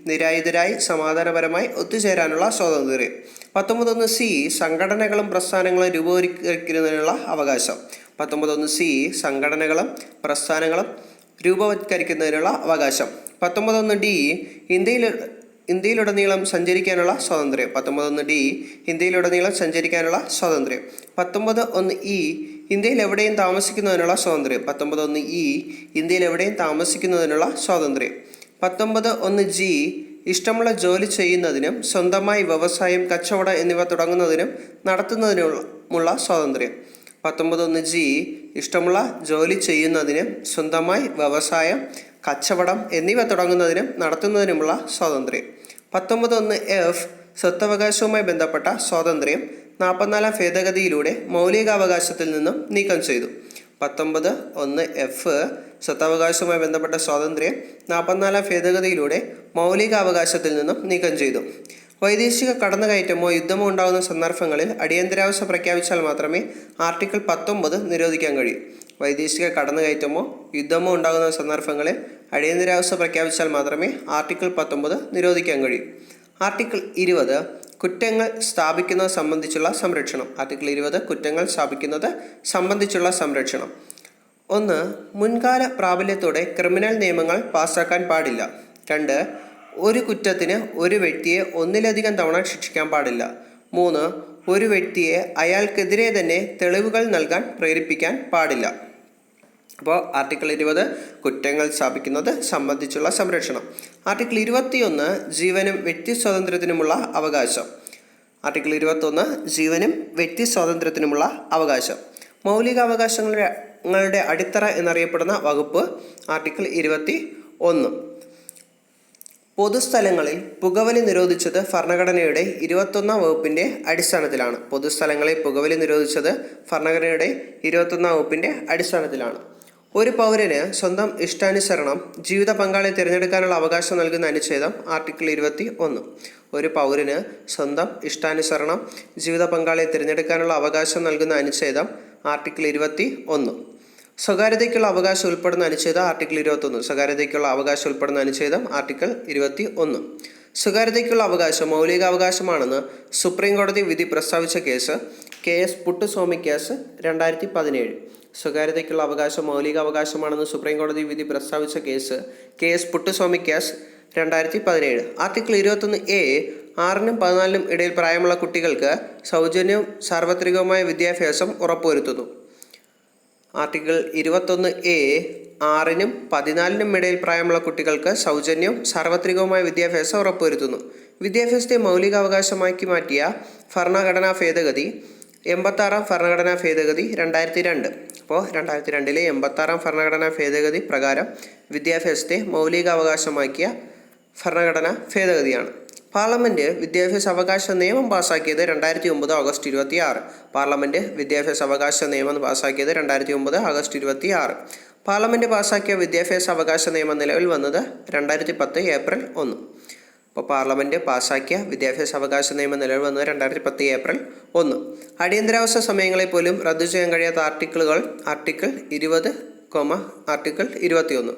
നിരായുധരായി സമാധാനപരമായി ഒത്തുചേരാനുള്ള സ്വാതന്ത്ര്യം. 19(1)(c) സംഘടനകളും പ്രസ്ഥാനങ്ങളും രൂപവത്കരിക്കുന്നതിനുള്ള അവകാശം. 19(1)(c) സംഘടനകളും പ്രസ്ഥാനങ്ങളും രൂപവത്കരിക്കുന്നതിനുള്ള അവകാശം. 19(1)(d) ഇന്ത്യയിലുടനീളം സഞ്ചരിക്കാനുള്ള സ്വാതന്ത്ര്യം. 19(1)(d) ഇന്ത്യയിലുടനീളം സഞ്ചരിക്കാനുള്ള സ്വാതന്ത്ര്യം. 19(1)(e) ഇന്ത്യയിൽ എവിടെയും താമസിക്കുന്നതിനുള്ള സ്വാതന്ത്ര്യം. 19(1)(e) ഇന്ത്യയിൽ എവിടെയും താമസിക്കുന്നതിനുള്ള സ്വാതന്ത്ര്യം. 19(1)(g) ഇഷ്ടമുള്ള ജോലി ചെയ്യുന്നതിനും സ്വന്തമായി വ്യവസായം, കച്ചവടം എന്നിവ തുടങ്ങുന്നതിനും നടത്തുന്നതിനുമുള്ള സ്വാതന്ത്ര്യം. 19(1)(g) ഇഷ്ടമുള്ള ജോലി ചെയ്യുന്നതിനും സ്വന്തമായി വ്യവസായം, കച്ചവടം എന്നിവ തുടങ്ങുന്നതിനും നടത്തുന്നതിനുമുള്ള സ്വാതന്ത്ര്യം. 19(1)(f) സ്വത്തവകാശവുമായി ബന്ധപ്പെട്ട സ്വാതന്ത്ര്യം 44-ാം ഭേദഗതിയിലൂടെ മൗലികാവകാശത്തിൽ നിന്നും നീക്കം ചെയ്തു. 19(1)(f) സ്വത്തവകാശവുമായി ബന്ധപ്പെട്ട സ്വാതന്ത്ര്യം 44-ാം ഭേദഗതിയിലൂടെ മൗലികാവകാശത്തിൽ നിന്നും നീക്കം ചെയ്തു. വൈദേശിക കടന്നുകയറ്റമോ യുദ്ധമോ ഉണ്ടാകുന്ന സന്ദർഭങ്ങളിൽ അടിയന്തരാവസ്ഥ പ്രഖ്യാപിച്ചാൽ മാത്രമേ ആർട്ടിക്കിൾ 19 നിരോധിക്കാൻ കഴിയൂ. വൈദേശിക കടന്നുകയറ്റമോ യുദ്ധമോ ഉണ്ടാകുന്ന സന്ദർഭങ്ങളിൽ അടിയന്തരാവസ്ഥ പ്രഖ്യാപിച്ചാൽ മാത്രമേ ആർട്ടിക്കിൾ 19 നിരോധിക്കാൻ കഴിയൂ. ആർട്ടിക്കിൾ 20 കുറ്റങ്ങൾ സ്ഥാപിക്കുന്നത് സംബന്ധിച്ചുള്ള സംരക്ഷണം. ആർട്ടിക്കിൾ 20 കുറ്റങ്ങൾ സ്ഥാപിക്കുന്നത് സംബന്ധിച്ചുള്ള സംരക്ഷണം. 1. മുൻകാല പ്രാബല്യത്തോടെ ക്രിമിനൽ നിയമങ്ങൾ പാസാക്കാൻ പാടില്ല. 2. ഒരു കുറ്റത്തിന് ഒരു വ്യക്തിയെ ഒന്നിലധികം തവണ ശിക്ഷിക്കാൻ പാടില്ല. 3. ഒരു വ്യക്തിയെ അയാൾക്കെതിരെ തന്നെ തെളിവുകൾ നൽകാൻ പ്രേരിപ്പിക്കാൻ പാടില്ല. അപ്പോൾ ആർട്ടിക്കിൾ 20 കുറ്റങ്ങൾ സ്ഥാപിക്കുന്നത് സംബന്ധിച്ചുള്ള സംരക്ഷണം. ആർട്ടിക്കിൾ 21 ജീവനും വ്യക്തി സ്വാതന്ത്ര്യത്തിനുമുള്ള അവകാശം. ആർട്ടിക്കിൾ 21 ജീവനും വ്യക്തി സ്വാതന്ത്ര്യത്തിനുമുള്ള അവകാശം. മൗലികാവകാശങ്ങളുടെ അടിത്തറ എന്നറിയപ്പെടുന്ന വകുപ്പ് ആർട്ടിക്കിൾ 21. പൊതുസ്ഥലങ്ങളിൽ പുകവലി നിരോധിച്ചത് ഭരണഘടനയുടെ 21-ാം വകുപ്പിൻ്റെ അടിസ്ഥാനത്തിലാണ്. പൊതുസ്ഥലങ്ങളിൽ പുകവലി നിരോധിച്ചത് ഭരണഘടനയുടെ 21-ാം വകുപ്പിൻ്റെ അടിസ്ഥാനത്തിലാണ്. ഒരു പൗരന് സ്വന്തം ഇഷ്ടാനുസരണം ജീവിത പങ്കാളിയെ തിരഞ്ഞെടുക്കാനുള്ള അവകാശം നൽകുന്ന അനുച്ഛേദം ആർട്ടിക്കിൾ 21. ഒരു പൗരന് സ്വന്തം ഇഷ്ടാനുസരണം ജീവിത പങ്കാളിയെ തിരഞ്ഞെടുക്കാനുള്ള അവകാശം നൽകുന്ന അനുച്ഛേദം ആർട്ടിക്കിൾ 21. സ്വകാര്യതയ്ക്കുള്ള അവകാശം ഉൾപ്പെടുന്ന അനുച്ഛേദം ആർട്ടിക്കിൾ 21. സ്വകാര്യതയ്ക്കുള്ള അവകാശം ഉൾപ്പെടുന്ന അനുച്ഛേദം ആർട്ടിക്കിൾ 21. സ്വകാര്യതയ്ക്കുള്ള അവകാശം മൗലികാവകാശമാണെന്ന് സുപ്രീം കോടതി വിധി പ്രസ്താവിച്ച കേസ് KS പുട്ടുസ്വാമി കേസ് 2017. സ്വകാര്യതയ്ക്കുള്ള അവകാശം മൗലികാവകാശമാണെന്ന് സുപ്രീം കോടതി വിധി പ്രസ്താവിച്ച case KS Puttaswamy case 2017. Article 21A 6-നും 14-നും ഇടയിൽ പ്രായമുള്ള കുട്ടികൾക്ക് സൗജന്യവും സാർവത്രികവുമായ വിദ്യാഭ്യാസം ഉറപ്പുവരുത്തുന്നു. ആർട്ടിക്കിൾ 21A 6-നും 14-നും ഇടയിൽ പ്രായമുള്ള കുട്ടികൾക്ക് സൗജന്യവും സാർവത്രികവുമായ വിദ്യാഭ്യാസം ഉറപ്പുവരുത്തുന്നു. വിദ്യാഭ്യാസത്തെ മൗലികാവകാശമാക്കി മാറ്റിയ ഭരണഘടനാ ഭേദഗതി 86-ാം ഭരണഘടനാ ഭേദഗതി 2002. അപ്പോൾ 2002-ലെ 86-ാം ഭരണഘടനാ ഭേദഗതി പ്രകാരം വിദ്യാഭ്യാസത്തെ മൗലികാവകാശമാക്കിയ ഭരണഘടനാ ഭേദഗതിയാണ്. പാർലമെൻറ്റ് വിദ്യാഭ്യാസ അവകാശ നിയമം പാസ്സാക്കിയത് 2009 ഓഗസ്റ്റ് 26. പാർലമെൻറ്റ് വിദ്യാഭ്യാസ അവകാശ നിയമം പാസ്സാക്കിയത് 2009 ഓഗസ്റ്റ് 26. പാർലമെൻറ്റ് പാസ്സാക്കിയ വിദ്യാഭ്യാസ അവകാശ നിയമം നിലവിൽ വന്നത് 2010 ഏപ്രിൽ 1. അപ്പോൾ പാർലമെൻറ്റ് പാസ്സാക്കിയ വിദ്യാഭ്യാസ അവകാശ നിയമം നിലവിൽ വന്നത് 2010 ഏപ്രിൽ 1. അടിയന്തരാവസ്ഥ സമയങ്ങളിൽ പോലും റദ്ദു ചെയ്യാൻ കഴിയാത്ത ആർട്ടിക്കിളുകൾ ആർട്ടിക്കിൾ 20, ആർട്ടിക്കിൾ 21.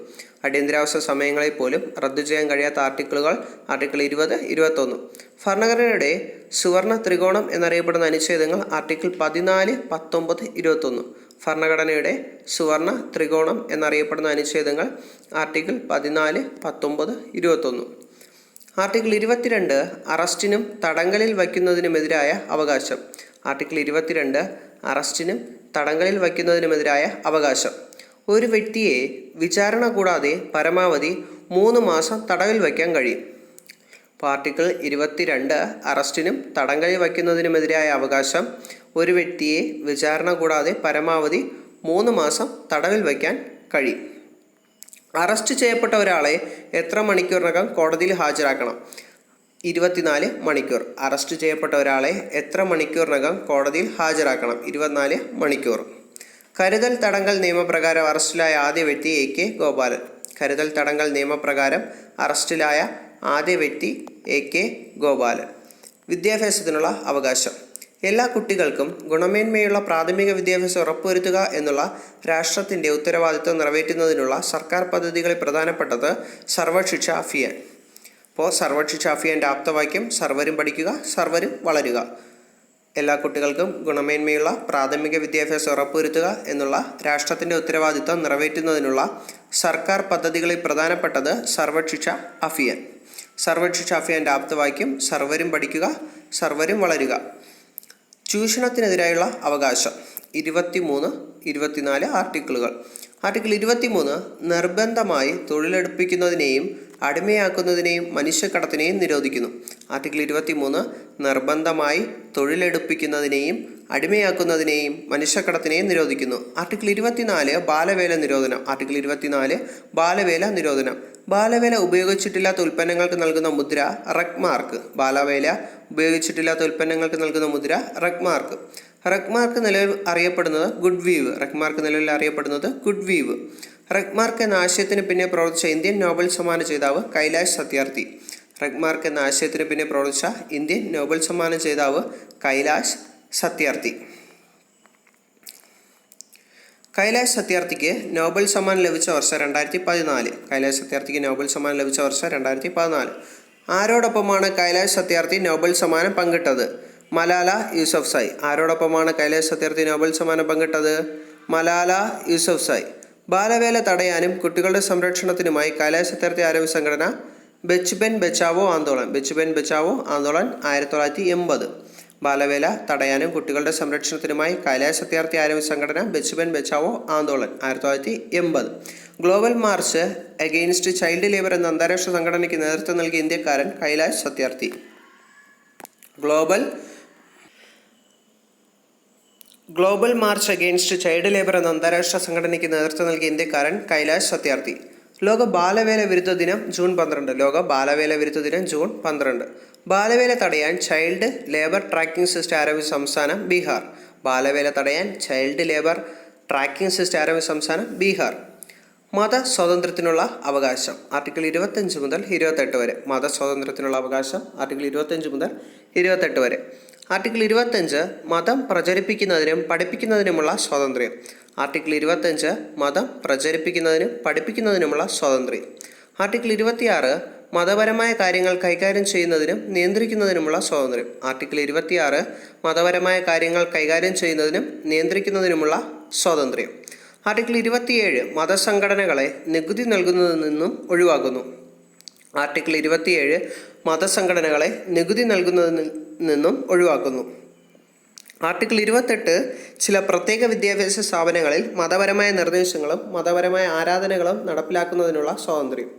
അടിയന്തരാവസ്ഥ സമയങ്ങളിൽ പോലും റദ്ദു ചെയ്യാൻ കഴിയാത്ത ആർട്ടിക്കിളുകൾ ആർട്ടിക്കിൾ 20, 21. ഭരണഘടനയുടെ സുവർണ ത്രികോണം എന്നറിയപ്പെടുന്ന അനുച്ഛേദങ്ങൾ ആർട്ടിക്കിൾ 14, 19, 21. ഭരണഘടനയുടെ സുവർണ ത്രികോണം എന്നറിയപ്പെടുന്ന അനുച്ഛേദങ്ങൾ ആർട്ടിക്കിൾ 14, 19, 21. ആർട്ടിക്കിൾ 22 അറസ്റ്റിനും തടങ്കലിൽ വയ്ക്കുന്നതിനുമെതിരായ അവകാശം. ആർട്ടിക്കിൾ 22 അറസ്റ്റിനും തടങ്കലിൽ വയ്ക്കുന്നതിനുമെതിരായ അവകാശം. ഒരു വ്യക്തിയെ വിചാരണ കൂടാതെ പരമാവധി 3 മാസം തടവിൽ വയ്ക്കാൻ കഴിയും. ആർട്ടിക്കിൾ 22 അറസ്റ്റിനും തടങ്കലിൽ വയ്ക്കുന്നതിനുമെതിരായ അവകാശം. ഒരു വ്യക്തിയെ വിചാരണ കൂടാതെ പരമാവധി 3 മാസം തടവിൽ വയ്ക്കാൻ കഴിയും. അറസ്റ്റ് ചെയ്യപ്പെട്ട ഒരാളെ എത്ര മണിക്കൂറിനകം കോടതിയിൽ ഹാജരാക്കണം? 24 മണിക്കൂർ. അറസ്റ്റ് ചെയ്യപ്പെട്ട ഒരാളെ എത്ര മണിക്കൂറിനകം കോടതിയിൽ ഹാജരാക്കണം? 24 മണിക്കൂർ. കരുതൽ തടങ്കൽ നിയമപ്രകാരം അറസ്റ്റിലായ ആദ്യ വ്യക്തി AK ഗോപാലൻ. കരുതൽ തടങ്കൽ നിയമപ്രകാരം അറസ്റ്റിലായ ആദ്യ വ്യക്തി AK ഗോപാലൻ. വിദ്യാഭ്യാസത്തിനുള്ള അവകാശം. എല്ലാ കുട്ടികൾക്കും ഗുണമേന്മയുള്ള പ്രാഥമിക വിദ്യാഭ്യാസം ഉറപ്പുവരുത്തുക എന്നുള്ള രാഷ്ട്രത്തിൻ്റെ ഉത്തരവാദിത്വം നിറവേറ്റുന്നതിനുള്ള സർക്കാർ പദ്ധതികളിൽ പ്രധാനപ്പെട്ടത് സർവശിക്ഷ അഭിയാൻ. അപ്പോൾ സർവശിക്ഷ അഭിയാൻ്റെ ആപ്തവാക്യം സർവരും പഠിക്കുക, സർവരും വളരുക. എല്ലാ കുട്ടികൾക്കും ഗുണമേന്മയുള്ള പ്രാഥമിക വിദ്യാഭ്യാസം ഉറപ്പുവരുത്തുക എന്നുള്ള രാഷ്ട്രത്തിൻ്റെ ഉത്തരവാദിത്വം നിറവേറ്റുന്നതിനുള്ള സർക്കാർ പദ്ധതികളിൽ പ്രധാനപ്പെട്ടത് സർവശിക്ഷ അഭിയാൻ. സർവശിക്ഷ അഭിയാൻ്റെ ആപ്തവാക്യം സർവരും പഠിക്കുക, സർവരും വളരുക. ചൂഷണത്തിനെതിരായുള്ള അവകാശം. 23, 24 ആർട്ടിക്കിളുകൾ. ആർട്ടിക്കിൾ 23 നിർബന്ധമായി തൊഴിലെടുപ്പിക്കുന്നതിനെയും അടിമയാക്കുന്നതിനെയും മനുഷ്യക്കടത്തിനെയും നിരോധിക്കുന്നു. ആർട്ടിക്കിൾ 23 നിർബന്ധമായി തൊഴിലെടുപ്പിക്കുന്നതിനെയും അടിമയാക്കുന്നതിനെയും മനുഷ്യക്കടത്തിനെയും നിരോധിക്കുന്നു. ആർട്ടിക്കിൾ 24 ബാലവേല നിരോധനം. ആർട്ടിക്കിൾ 24 ബാലവേല നിരോധനം. ബാലവേല ഉപയോഗിച്ചിട്ടില്ലാത്ത ഉൽപ്പന്നങ്ങൾക്ക് നൽകുന്ന മുദ്ര റെഗ് മാർക്ക്. ബാലവേല ഉപയോഗിച്ചിട്ടില്ലാത്ത ഉൽപ്പന്നങ്ങൾക്ക് നൽകുന്ന മുദ്ര റെഗ് മാർക്ക്. റെഗ് മാർക്ക് നിലവിൽ അറിയപ്പെടുന്നത് ഗുഡ് വീവ്. റെഗ് മാർക്ക് നിലവിൽ അറിയപ്പെടുന്നത് ഗുഡ് വീവ്. റെഗ് മാർക്ക് എന്ന ആശയത്തിന് പിന്നെ പ്രവർത്തിച്ച ഇന്ത്യൻ നോബൽ സമ്മാന ജേതാവ് കൈലാഷ് സത്യാർത്ഥി. റെഗ് മാർക്ക് എന്ന ആശയത്തിന് പിന്നെ പ്രവർത്തിച്ച ഇന്ത്യൻ നോബൽ സമ്മാന ജേതാവ് കൈലാഷ് സത്യാർത്ഥി. കൈലാഷ് സത്യാർത്ഥിക്ക് നോബൽ സമ്മാനം ലഭിച്ച വർഷം 2014. കൈലാഷ് സത്യാർത്ഥിക്ക് നോബൽ സമ്മാനം ലഭിച്ച വർഷം 2014. ആരോടൊപ്പമാണ് കൈലാഷ് സത്യാർത്ഥി നോബൽ സമ്മാനം പങ്കിട്ടത്? മലാല യൂസഫ്സായി. ആരോടൊപ്പമാണ് കൈലാഷ് സത്യാർത്ഥി നോബൽ സമ്മാനം പങ്കിട്ടത്? മലാല യൂസഫ്സായി. ബാലവേല തടയാനും കുട്ടികളുടെ സംരക്ഷണത്തിനുമായി കൈലാഷ് സത്യാർത്ഥി ആരംഭിച്ച സംഘടന ബച്പൻ ബച്ചാവോ ആന്തോളൻ. ബച്പൻ ബച്ചാവോ ആന്തോളൻ 1980. ബാലവേല തടയാനും കുട്ടികളുടെ സംരക്ഷണത്തിനുമായി കൈലാഷ് സത്യാർത്ഥി ആരംഭിച്ച സംഘടന Bachpan Bachao Andolan 1980. Global march against child labour എന്ന അന്താരാഷ്ട്ര സംഘടനയ്ക്ക് നേതൃത്വം നൽകിയ ഇന്ത്യക്കാരൻ Kailash Satyarthi. Global march against child labour എന്ന അന്താരാഷ്ട്ര സംഘടനയ്ക്ക് നേതൃത്വം നൽകിയ ഇന്ത്യക്കാരൻ കൈലാഷ് സത്യാർത്ഥി. ലോക ബാലവേല വിരുദ്ധ ദിനം ജൂൺ 12. ലോക ബാലവേല വിരുദ്ധ ദിനം ജൂൺ 12. ബാലവേല തടയാൻ ചൈൽഡ് ലേബർ ട്രാക്കിംഗ് സിസ്റ്റം ആരംഭിച്ച സംസ്ഥാനം ബീഹാർ. ബാലവേല തടയാൻ ചൈൽഡ് ലേബർ ട്രാക്കിംഗ് സിസ്റ്റം ആരംഭിച്ച സംസ്ഥാനം ബീഹാർ. മതസ്വാതന്ത്ര്യത്തിനുള്ള അവകാശം. ആർട്ടിക്കിൾ 25 മുതൽ 28 വരെ. മതസ്വാതന്ത്ര്യത്തിനുള്ള അവകാശം ആർട്ടിക്കിൾ 25 മുതൽ 28 വരെ. ആർട്ടിക്കിൾ 25 മതം പ്രചരിപ്പിക്കുന്നതിനും പഠിപ്പിക്കുന്നതിനുമുള്ള സ്വാതന്ത്ര്യം. ആർട്ടിക്കിൾ 25 മതം പ്രചരിപ്പിക്കുന്നതിനും പഠിപ്പിക്കുന്നതിനുമുള്ള സ്വാതന്ത്ര്യം. ആർട്ടിക്കിൾ 26 മതപരമായ കാര്യങ്ങൾ കൈകാര്യം ചെയ്യുന്നതിനും നിയന്ത്രിക്കുന്നതിനുമുള്ള സ്വാതന്ത്ര്യം. ആർട്ടിക്കിൾ 26 മതപരമായ കാര്യങ്ങൾ കൈകാര്യം ചെയ്യുന്നതിനും നിയന്ത്രിക്കുന്നതിനുമുള്ള സ്വാതന്ത്ര്യം. ആർട്ടിക്കിൾ 27 മതസംഘടനകളെ നികുതി നൽകുന്നതിൽ നിന്നും ഒഴിവാക്കുന്നു. ആർട്ടിക്കിൾ 27 മതസംഘടനകളെ നികുതി നൽകുന്നതിൽ നിന്നും ഒഴിവാക്കുന്നു. ആർട്ടിക്കിൾ 28 ചില പ്രത്യേക വിദ്യാഭ്യാസ സ്ഥാപനങ്ങളിൽ മതപരമായ നിർദ്ദേശങ്ങളും മതപരമായ ആരാധനകളും നടപ്പിലാക്കുന്നതിനുള്ള സ്വാതന്ത്ര്യം.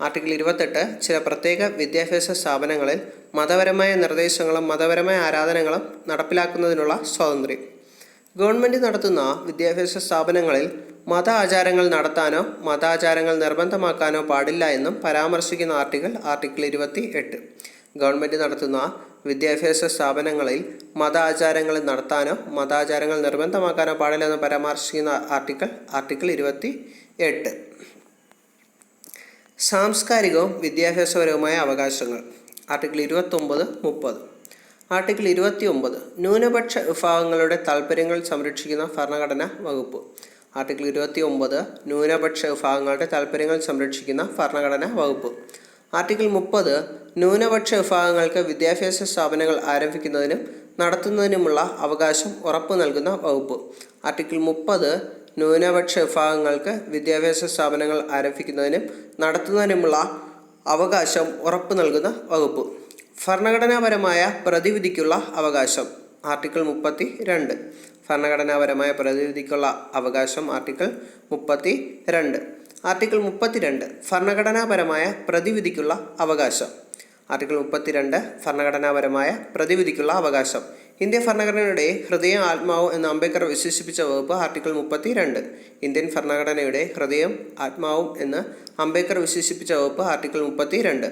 ആർട്ടിക്കിൾ 28 ചില പ്രത്യേക വിദ്യാഭ്യാസ സ്ഥാപനങ്ങളിൽ മതപരമായ നിർദ്ദേശങ്ങളും മതപരമായ ആരാധനകളും നടപ്പിലാക്കുന്നതിനുള്ള സ്വാതന്ത്ര്യം. ഗവൺമെൻറ് നടത്തുന്ന വിദ്യാഭ്യാസ സ്ഥാപനങ്ങളിൽ മത ആചാരങ്ങൾ നടത്താനോ മതാചാരങ്ങൾ നിർബന്ധമാക്കാനോ പാടില്ല എന്നും പരാമർശിക്കുന്ന ആർട്ടിക്കിൾ 28. ഗവൺമെൻറ് നടത്തുന്ന വിദ്യാഭ്യാസ സ്ഥാപനങ്ങളിൽ മത ആചാരങ്ങൾ നടത്താനോ മതാചാരങ്ങൾ നിർബന്ധമാക്കാനോ പാടില്ല എന്ന് പരാമർശിക്കുന്ന ആർട്ടിക്കിൾ 28. സാംസ്കാരികവും വിദ്യാഭ്യാസപരവുമായ അവകാശങ്ങൾ. ആർട്ടിക്കിൾ 29, 30. ആർട്ടിക്കിൾ 29 ന്യൂനപക്ഷ വിഭാഗങ്ങളുടെ താൽപ്പര്യങ്ങൾ സംരക്ഷിക്കുന്ന ഭരണഘടനാ വകുപ്പ്. ആർട്ടിക്കിൾ 29 ന്യൂനപക്ഷ വിഭാഗങ്ങളുടെ താൽപ്പര്യങ്ങൾ സംരക്ഷിക്കുന്ന ഭരണഘടനാ വകുപ്പ്. ആർട്ടിക്കിൾ 30 ന്യൂനപക്ഷ വിഭാഗങ്ങൾക്ക് വിദ്യാഭ്യാസ സ്ഥാപനങ്ങൾ ആരംഭിക്കുന്നതിനും നടത്തുന്നതിനുമുള്ള അവകാശം ഉറപ്പു നൽകുന്ന വകുപ്പ്. ആർട്ടിക്കിൾ 30 ന്യൂനപക്ഷ വിഭാഗങ്ങൾക്ക് വിദ്യാഭ്യാസ സ്ഥാപനങ്ങൾ ആരംഭിക്കുന്നതിനും നടത്തുന്നതിനുമുള്ള അവകാശം ഉറപ്പു നൽകുന്ന വകുപ്പ്. ഭരണഘടനാപരമായ പ്രതിവിധിക്കുള്ള അവകാശം. ആർട്ടിക്കിൾ 32 ഭരണഘടനാപരമായ പ്രതിവിധിക്കുള്ള അവകാശം. ആർട്ടിക്കിൾ 32. ആർട്ടിക്കിൾ 32 ഭരണഘടനാപരമായ പ്രതിവിധിക്കുള്ള അവകാശം. ആർട്ടിക്കിൾ 32 ഭരണഘടനാപരമായ പ്രതിവിധിക്കുള്ള അവകാശം. ഇന്ത്യൻ ഭരണഘടനയുടെ ഹൃദയം ആത്മാവ് എന്ന് അംബേദ്കർ വിശേഷിപ്പിച്ച വകുപ്പ് ആർട്ടിക്കിൾ 32. ഇന്ത്യൻ ഭരണഘടനയുടെ ഹൃദയം ആത്മാവും എന്ന് അംബേദ്കർ വിശേഷിപ്പിച്ച വകുപ്പ് ആർട്ടിക്കിൾ 32.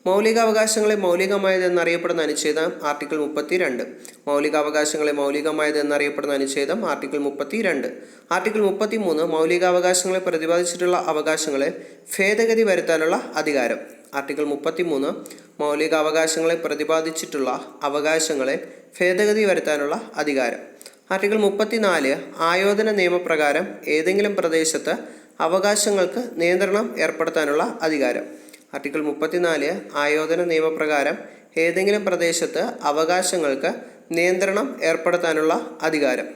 മൗലികാവകാശങ്ങളെ മൗലികമായത് എന്നറിയപ്പെടുന്ന അനുച്ഛേദം ആർട്ടിക്കിൾ 32. മൗലികാവകാശങ്ങളെ മൗലികമായത് എന്നറിയപ്പെടുന്ന അനുച്ഛേദം ആർട്ടിക്കിൾ 32. ആർട്ടിക്കിൾ 33 മൗലികാവകാശങ്ങളെ പ്രതിപാദിച്ചിട്ടുള്ള അവകാശങ്ങളെ ഭേദഗതി വരുത്താനുള്ള അധികാരം. ആർട്ടിക്കിൾ 33 മൗലികാവകാശങ്ങളെ പ്രതിപാദിച്ചിട്ടുള്ള അവകാശങ്ങളെ ഭേദഗതി വരുത്താനുള്ള അധികാരം. ആർട്ടിക്കിൾ 34 ആയോധന നിയമപ്രകാരം ഏതെങ്കിലും പ്രദേശത്ത് അവകാശങ്ങൾക്ക് നിയന്ത്രണം ഏർപ്പെടുത്താനുള്ള അധികാരം. ആർട്ടിക്കിൾ 34 ആയോധന നിയമപ്രകാരം ഏതെങ്കിലും പ്രദേശത്ത് അവകാശങ്ങൾക്ക് നിയന്ത്രണം ഏർപ്പെടുത്താനുള്ള അധികാരം.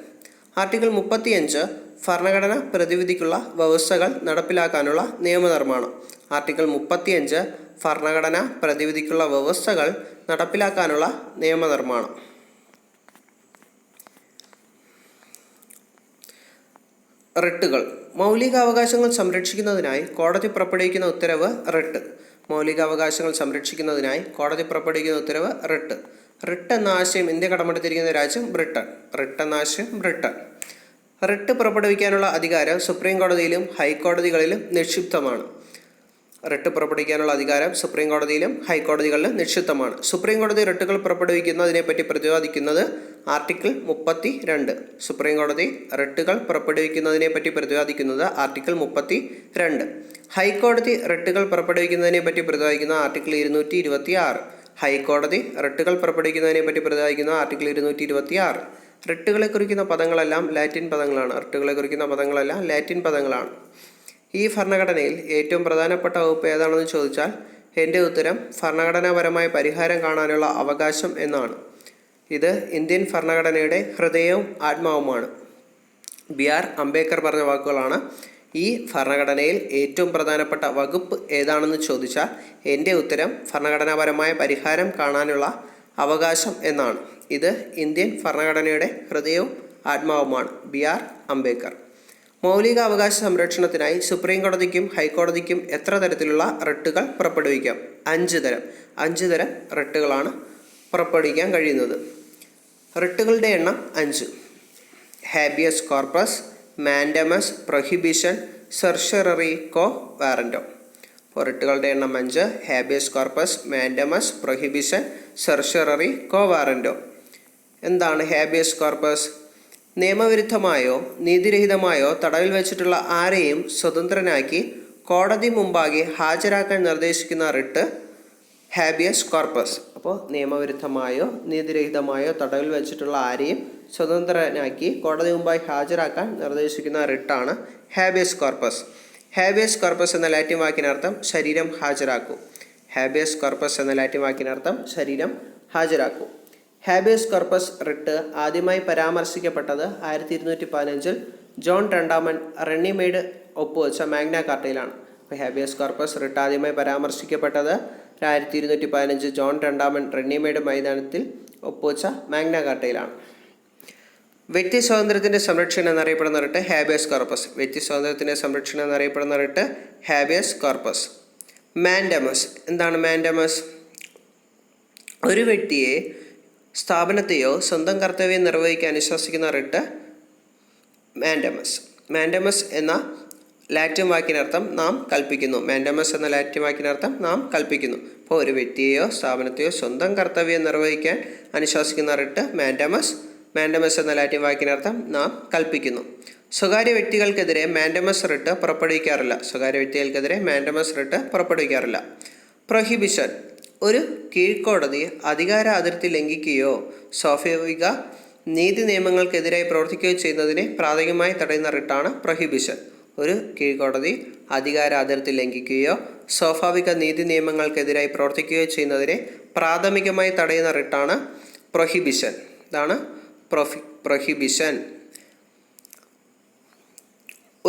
ആർട്ടിക്കിൾ 35 ഭരണഘടന പ്രതിവിധിക്കുള്ള വ്യവസ്ഥകൾ നടപ്പിലാക്കാനുള്ള നിയമനിർമ്മാണം. ആർട്ടിക്കിൾ 35 ഭരണഘടന പ്രതിവിധിക്കുള്ള വ്യവസ്ഥകൾ നടപ്പിലാക്കാനുള്ള നിയമനിർമ്മാണം. റിട്ടുകൾ. മൗലികാവകാശങ്ങൾ സംരക്ഷിക്കുന്നതിനായി കോടതി പുറപ്പെടുവിക്കുന്ന ഉത്തരവ് റിട്ട്. മൗലികാവകാശങ്ങൾ സംരക്ഷിക്കുന്നതിനായി കോടതി പുറപ്പെടുവിക്കുന്ന ഉത്തരവ് റിട്ട്. റിട്ട് എന്ന ആശയം ഇന്ത്യ കടമെടുത്തിരിക്കുന്ന രാജ്യം ബ്രിട്ടൻ. റിട്ട് എന്ന ആശയം ബ്രിട്ടൻ. റിട്ട് പുറപ്പെടുവിക്കാനുള്ള അധികാരം സുപ്രീം കോടതിയിലും ഹൈക്കോടതികളിലും നിക്ഷിപ്തമാണ്. റിട്ട് പുറപ്പെടുവിക്കാനുള്ള അധികാരം സുപ്രീം കോടതിയിലും ഹൈക്കോടതികളിലും നിക്ഷിപ്തമാണ്. സുപ്രീം കോടതി റിട്ടുകൾ പുറപ്പെടുവിക്കുന്നതിനെപ്പറ്റി പ്രതിപാദിക്കുന്നത് ആർട്ടിക്കിൾ 32. സുപ്രീം കോടതി റിട്ടുകൾ പുറപ്പെടുവിക്കുന്നതിനെപ്പറ്റി പ്രതിപാദിക്കുന്നത് ആർട്ടിക്കിൾ 32. ഹൈക്കോടതി റിട്ടുകൾ പുറപ്പെടുവിക്കുന്നതിനെപ്പറ്റി പ്രതിപാദിക്കുന്ന ആർട്ടിക്കിൾ 226. ഹൈക്കോടതി റിട്ടുകൾ പുറപ്പെടുവിക്കുന്നതിനെപ്പറ്റി പ്രതിപാദിക്കുന്ന ആർട്ടിക്കിൾ 226. റിട്ടുകളെ കുറിക്കുന്ന പദങ്ങളെല്ലാം ലാറ്റിൻ പദങ്ങളാണ്. റിട്ടുകളെ കുറിക്കുന്ന പദങ്ങളെല്ലാം ലാറ്റിൻ പദങ്ങളാണ്. ഈ ഭരണഘടനയിൽ ഏറ്റവും പ്രധാനപ്പെട്ട വകുപ്പ് ഏതാണെന്ന് ചോദിച്ചാൽ എൻ്റെ ഉത്തരം ഭരണഘടനാപരമായ പരിഹാരം കാണാനുള്ള അവകാശം എന്നാണ്. ഇത് ഇന്ത്യൻ ഭരണഘടനയുടെ ഹൃദയവും ആത്മാവുമാണ്. ബി.ആർ. അംബേദ്കർ പറഞ്ഞ വാക്കുകളാണ്. ഈ ഭരണഘടനയിൽ ഏറ്റവും പ്രധാനപ്പെട്ട വകുപ്പ് ഏതാണെന്ന് ചോദിച്ചാൽ എൻ്റെ ഉത്തരം ഭരണഘടനാപരമായ പരിഹാരം കാണാനുള്ള അവകാശം എന്നാണ്. ഇത് ഇന്ത്യൻ ഭരണഘടനയുടെ ഹൃദയവും ആത്മാവുമാണ്. ബി.ആർ. അംബേദ്കർ. മൗലികാവകാശ സംരക്ഷണത്തിനായി സുപ്രീം കോടതിക്കും ഹൈക്കോടതിക്കും എത്ര തരത്തിലുള്ള റിട്ടുകൾ പുറപ്പെടുവിക്കാം? 5 തരം. 5 തരം റിട്ടുകളാണ് പുറപ്പെടുവിക്കാൻ കഴിയുന്നത്. റിട്ടുകളുടെ എണ്ണം 5. ഹാബിയസ് കോർപ്പസ്, മാൻഡമസ്, പ്രൊഹിബിഷൻ, സെർഷ്യററി, കോ വാറന്റോ. അപ്പോൾ റിട്ടുകളുടെ എണ്ണം 5. ഹാബിയസ് കോർപ്പസ്, മാൻഡമസ്, പ്രൊഹിബിഷൻ, സെർഷ്യററി, കോ വാറന്റോ. എന്താണ് ഹാബിയസ് കോർപ്പസ്? നിയമവിരുദ്ധമായോ നീതിരഹിതമായോ തടവിൽ വെച്ചിട്ടുള്ള ആരെയും സ്വതന്ത്രനാക്കി കോടതി മുമ്പാകെ ഹാജരാക്കാൻ നിർദ്ദേശിക്കുന്ന റിട്ട് ഹാബിയസ് കോർപ്പസ്. അപ്പോൾ നിയമവിരുദ്ധമായോ നീതിരഹിതമായോ തടവിൽ വെച്ചിട്ടുള്ള ആരെയും സ്വതന്ത്രനാക്കി കോടതി മുമ്പായി ഹാജരാക്കാൻ നിർദ്ദേശിക്കുന്ന റിട്ടാണ് ഹാബിയസ് കോർപ്പസ്. ഹാബിയസ് കോർപ്പസ് എന്ന ലാറ്റിൻ വാക്കിനർത്ഥം ശരീരം ഹാജരാക്കൂ. ഹാബിയസ് കോർപ്പസ് എന്ന ലാറ്റിൻ വാക്കിനർത്ഥം ശരീരം ഹാജരാക്കൂ. ഹാബിയസ് കോർപ്പസ് റിട്ട് ആദ്യമായി പരാമർശിക്കപ്പെട്ടത് 1215 ജോൺ രണ്ടാമൻ റണ്ണിമേഡ് ഒപ്പുവെച്ച മാഗ്ന കാർട്ടയിലാണ്. അപ്പോൾ ഹാബിയസ് കോർപ്പസ് റിട്ട് ആദ്യമായി പരാമർശിക്കപ്പെട്ടത് 1215 ജോൺ രണ്ടാമൻ റണ്ണിമേഡ് മൈതാനത്തിൽ ഒപ്പുവെച്ച മാഗ്ന കാർട്ടയിലാണ്. വ്യക്തി സ്വാതന്ത്ര്യത്തിൻ്റെ സംരക്ഷണം എന്നറിയപ്പെടുന്ന റിട്ട് ഹാബിയസ് കോർപ്പസ്. വ്യക്തി സ്വാതന്ത്ര്യത്തിൻ്റെ സംരക്ഷണം എന്നറിയപ്പെടുന്ന റിട്ട് ഹാബിയസ് കോർപ്പസ്. മാൻഡമസ്. എന്താണ് മാൻഡമസ്? ഒരു വ്യക്തിയെ സ്ഥാപനത്തെയോ സ്വന്തം കർത്തവ്യം നിർവഹിക്കാൻ അനുശാസിക്കുന്ന റിട്ട് മാൻഡമസ്. മാൻഡമസ് എന്ന ലാറ്റിൻ വാക്കിനർത്ഥം നാം കൽപ്പിക്കുന്നു. മാൻഡമസ് എന്ന ലാറ്റിൻ വാക്കിനർത്ഥം നാം കൽപ്പിക്കുന്നു. അപ്പോൾ ഒരു വ്യക്തിയെയോ സ്ഥാപനത്തെയോ സ്വന്തം കർത്തവ്യം നിർവഹിക്കാൻ അനുശാസിക്കുന്ന റിട്ട് മാൻഡമസ്. മാൻഡമസ് എന്ന ലാറ്റിൻ വാക്കിനർത്ഥം നാം കൽപ്പിക്കുന്നു. സ്വകാര്യ വ്യക്തികൾക്കെതിരെ മാൻഡമസ് റിട്ട് പുറപ്പെടുവിക്കാറില്ല. സ്വകാര്യ വ്യക്തികൾക്കെതിരെ മാൻഡമസ് റിട്ട് പുറപ്പെടുവിക്കാറില്ല. പ്രൊഹിബിഷൻ. ഒരു കീഴ്ക്കോടതി അധികാര അതിർത്തി ലംഘിക്കുകയോ സ്വാഭാവിക നീതി നിയമങ്ങൾക്കെതിരായി പ്രവർത്തിക്കുകയോ ചെയ്യുന്നതിനെ പ്രാഥമികമായി തടയുന്ന റിട്ടാണ് പ്രൊഹിബിഷൻ. ഒരു കീഴ്ക്കോടതി അധികാര അതിർത്തി ലംഘിക്കുകയോ സ്വാഭാവിക നീതി നിയമങ്ങൾക്കെതിരായി പ്രവർത്തിക്കുകയോ ചെയ്യുന്നതിനെ പ്രാഥമികമായി തടയുന്ന റിട്ടാണ് പ്രൊഹിബിഷൻ. ഇതാണ് പ്രൊഹിബിഷൻ.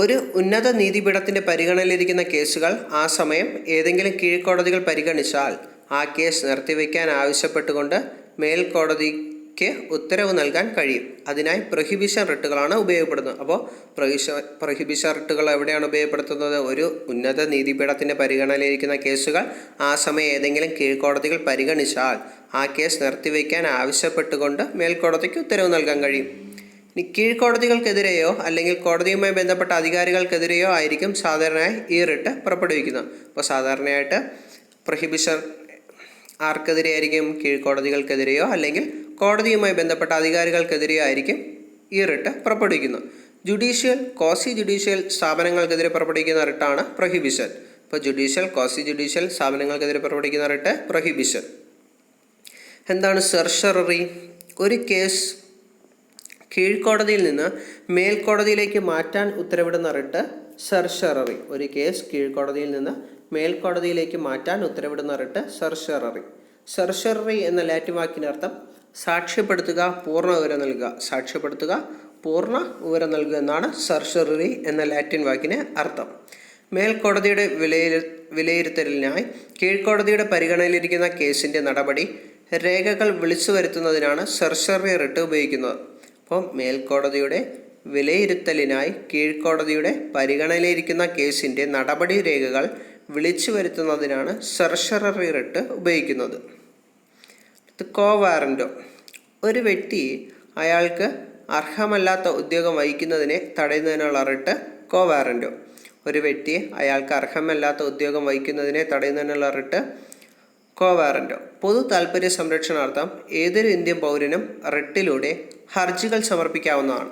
ഒരു ഉന്നത നീതിപീഠത്തിൻ്റെ പരിഗണനയിലിരിക്കുന്ന കേസുകൾ ആ സമയം ഏതെങ്കിലും കീഴ്ക്കോടതികൾ പരിഗണിച്ചാൽ ആ കേസ് നിർത്തിവെക്കാൻ ആവശ്യപ്പെട്ടുകൊണ്ട് മേൽക്കോടതിക്ക് ഉത്തരവ് നൽകാൻ കഴിയും. അതിനായി പ്രൊഹിബിഷൻ റിട്ടുകളാണ് ഉപയോഗപ്പെടുന്നത്. അപ്പോൾ പ്രൊഹിബിഷൻ റിട്ടുകൾ എവിടെയാണ് ഉപയോഗപ്പെടുത്തുന്നത്? ഒരു ഉന്നത നീതിപീഠത്തിൻ്റെ പരിഗണനയിലിരിക്കുന്ന കേസുകൾ ആ സമയം ഏതെങ്കിലും കീഴ്ക്കോടതികൾ പരിഗണിച്ചാൽ ആ കേസ് നിർത്തിവെക്കാൻ ആവശ്യപ്പെട്ടുകൊണ്ട് മേൽക്കോടതിക്ക് ഉത്തരവ് നൽകാൻ കഴിയും. ഇനി കീഴ്ക്കോടതികൾക്കെതിരെയോ അല്ലെങ്കിൽ കോടതിയുമായി ബന്ധപ്പെട്ട അധികാരികൾക്കെതിരെയോ ആയിരിക്കും സാധാരണയായി ഈ റിട്ട് പുറപ്പെടുവിക്കുന്നത്. അപ്പോൾ സാധാരണയായിട്ട് പ്രൊഹിബിഷൻ ആർക്കെതിരെ ആയിരിക്കും? കീഴ്ക്കോടതികൾക്കെതിരെയോ അല്ലെങ്കിൽ കോടതിയുമായി ബന്ധപ്പെട്ട അധികാരികൾക്കെതിരെയോ ആയിരിക്കും ഈ റിട്ട് പുറപ്പെടുവിക്കുന്നത്. ജുഡീഷ്യൽ, ക്വാസി ജുഡീഷ്യൽ സ്ഥാപനങ്ങൾക്കെതിരെ പുറപ്പെടുവിക്കുന്ന റിട്ടാണ് പ്രൊഹിബിഷൻ. ഇപ്പോൾ ജുഡീഷ്യൽ, ക്വാസി ജുഡീഷ്യൽ സ്ഥാപനങ്ങൾക്കെതിരെ പുറപ്പെടുവിക്കുന്ന റിട്ട് പ്രൊഹിബിഷൻ. എന്താണ് സെർഷററി? ഒരു കേസ് കീഴ്ക്കോടതിയിൽ നിന്ന് മേൽക്കോടതിയിലേക്ക് മാറ്റാൻ ഉത്തരവിടുന്ന റിട്ട് സെർഷററി. ഒരു കേസ് കീഴ്ക്കോടതിയിൽ നിന്ന് മേൽക്കോടതിയിലേക്ക് മാറ്റാൻ ഉത്തരവിടുന്ന റിട്ട് സെർഷററി. സെർഷററി എന്ന ലാറ്റിൻ വാക്കിനർത്ഥം സാക്ഷ്യപ്പെടുത്തുക, പൂർണ്ണ വിവരം നൽകുക. സാക്ഷ്യപ്പെടുത്തുക, പൂർണ്ണ വിവരം നൽകുക എന്നാണ് സെർഷററി എന്ന ലാറ്റിൻ വാക്കിന് അർത്ഥം. മേൽക്കോടതിയുടെ വിലയിരുത്തലിനായി കീഴ്ക്കോടതിയുടെ പരിഗണനയിലിരിക്കുന്ന കേസിൻ്റെ നടപടി രേഖകൾ വിളിച്ചു വരുത്തുന്നതിനാണ് സെർഷററി റിട്ട് ഉപയോഗിക്കുന്നത്. അപ്പോൾ മേൽക്കോടതിയുടെ വിലയിരുത്തലിനായി കീഴ്ക്കോടതിയുടെ പരിഗണനയിലിരിക്കുന്ന കേസിൻ്റെ നടപടി രേഖകൾ വിളിച്ചു വരുത്തുന്നതിനാണ് സെർഷററി റിട്ട് ഉപയോഗിക്കുന്നത്. കോ വാറൻറ്റോ. ഒരു വ്യക്തി അയാൾക്ക് അർഹമല്ലാത്ത ഉദ്യോഗം വഹിക്കുന്നതിനെ തടയുന്നതിനുള്ള റിട്ട് കോ വാറൻറ്റോ. ഒരു വ്യക്തിയെ അയാൾക്ക് അർഹമല്ലാത്ത ഉദ്യോഗം വഹിക്കുന്നതിനെ തടയുന്നതിനുള്ള റിട്ട് കോ വാറൻറ്റോ. പൊതു താൽപ്പര്യ സംരക്ഷണാർത്ഥം ഏതൊരു ഇന്ത്യൻ പൗരനും റിട്ടിലൂടെ ഹർജികൾ സമർപ്പിക്കാവുന്നതാണ്.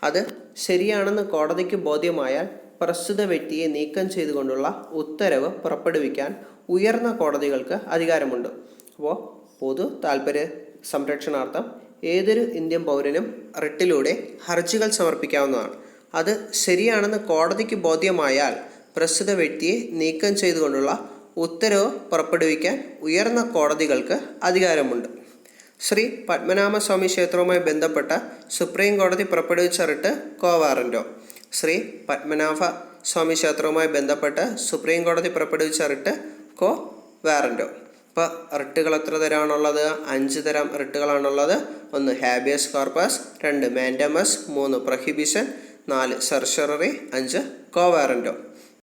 അത് ശരിയാണെന്ന് കോടതിക്ക് ബോധ്യമായാൽ പ്രസ്തുത വ്യക്തിയെ നീക്കം ചെയ്തുകൊണ്ടുള്ള ഉത്തരവ് പുറപ്പെടുവിക്കാൻ ഉയർന്ന കോടതികൾക്ക് അധികാരമുണ്ട്. അപ്പോൾ പൊതു താൽപ്പര്യ സംരക്ഷണാർത്ഥം ഏതൊരു ഇന്ത്യൻ പൗരനും റിട്ടിലൂടെ ഹർജികൾ സമർപ്പിക്കാവുന്നതാണ്. അത് ശരിയാണെന്ന് കോടതിക്ക് ബോധ്യമായാൽ പ്രസ്തുത വ്യക്തിയെ നീക്കം ചെയ്തുകൊണ്ടുള്ള ഉത്തരവ് പുറപ്പെടുവിക്കാൻ ഉയർന്ന കോടതികൾക്ക് അധികാരമുണ്ട്. ശ്രീ പത്മനാഭസ്വാമി ക്ഷേത്രവുമായി ബന്ധപ്പെട്ട സുപ്രീം കോടതി പുറപ്പെടുവിച്ച റിട്ട് കോ വാറൻറ്റോ. ശ്രീ പത്മനാഭ സ്വാമി ക്ഷേത്രവുമായി ബന്ധപ്പെട്ട് സുപ്രീം കോടതി പുറപ്പെടുവിച്ച റിട്ട് കോ വാറൻറ്റോ. ഇപ്പോൾ റിട്ടുകൾ എത്ര തരമാണുള്ളത്? 5 തരം റിട്ടുകളാണുള്ളത്. 1 ഹാബിയസ് കോർപ്പസ്, 2 മാൻഡമസ്, 3 പ്രൊഹിബിഷൻ, 4 സെർഷററി, 5 കോ വാറൻറ്റോ.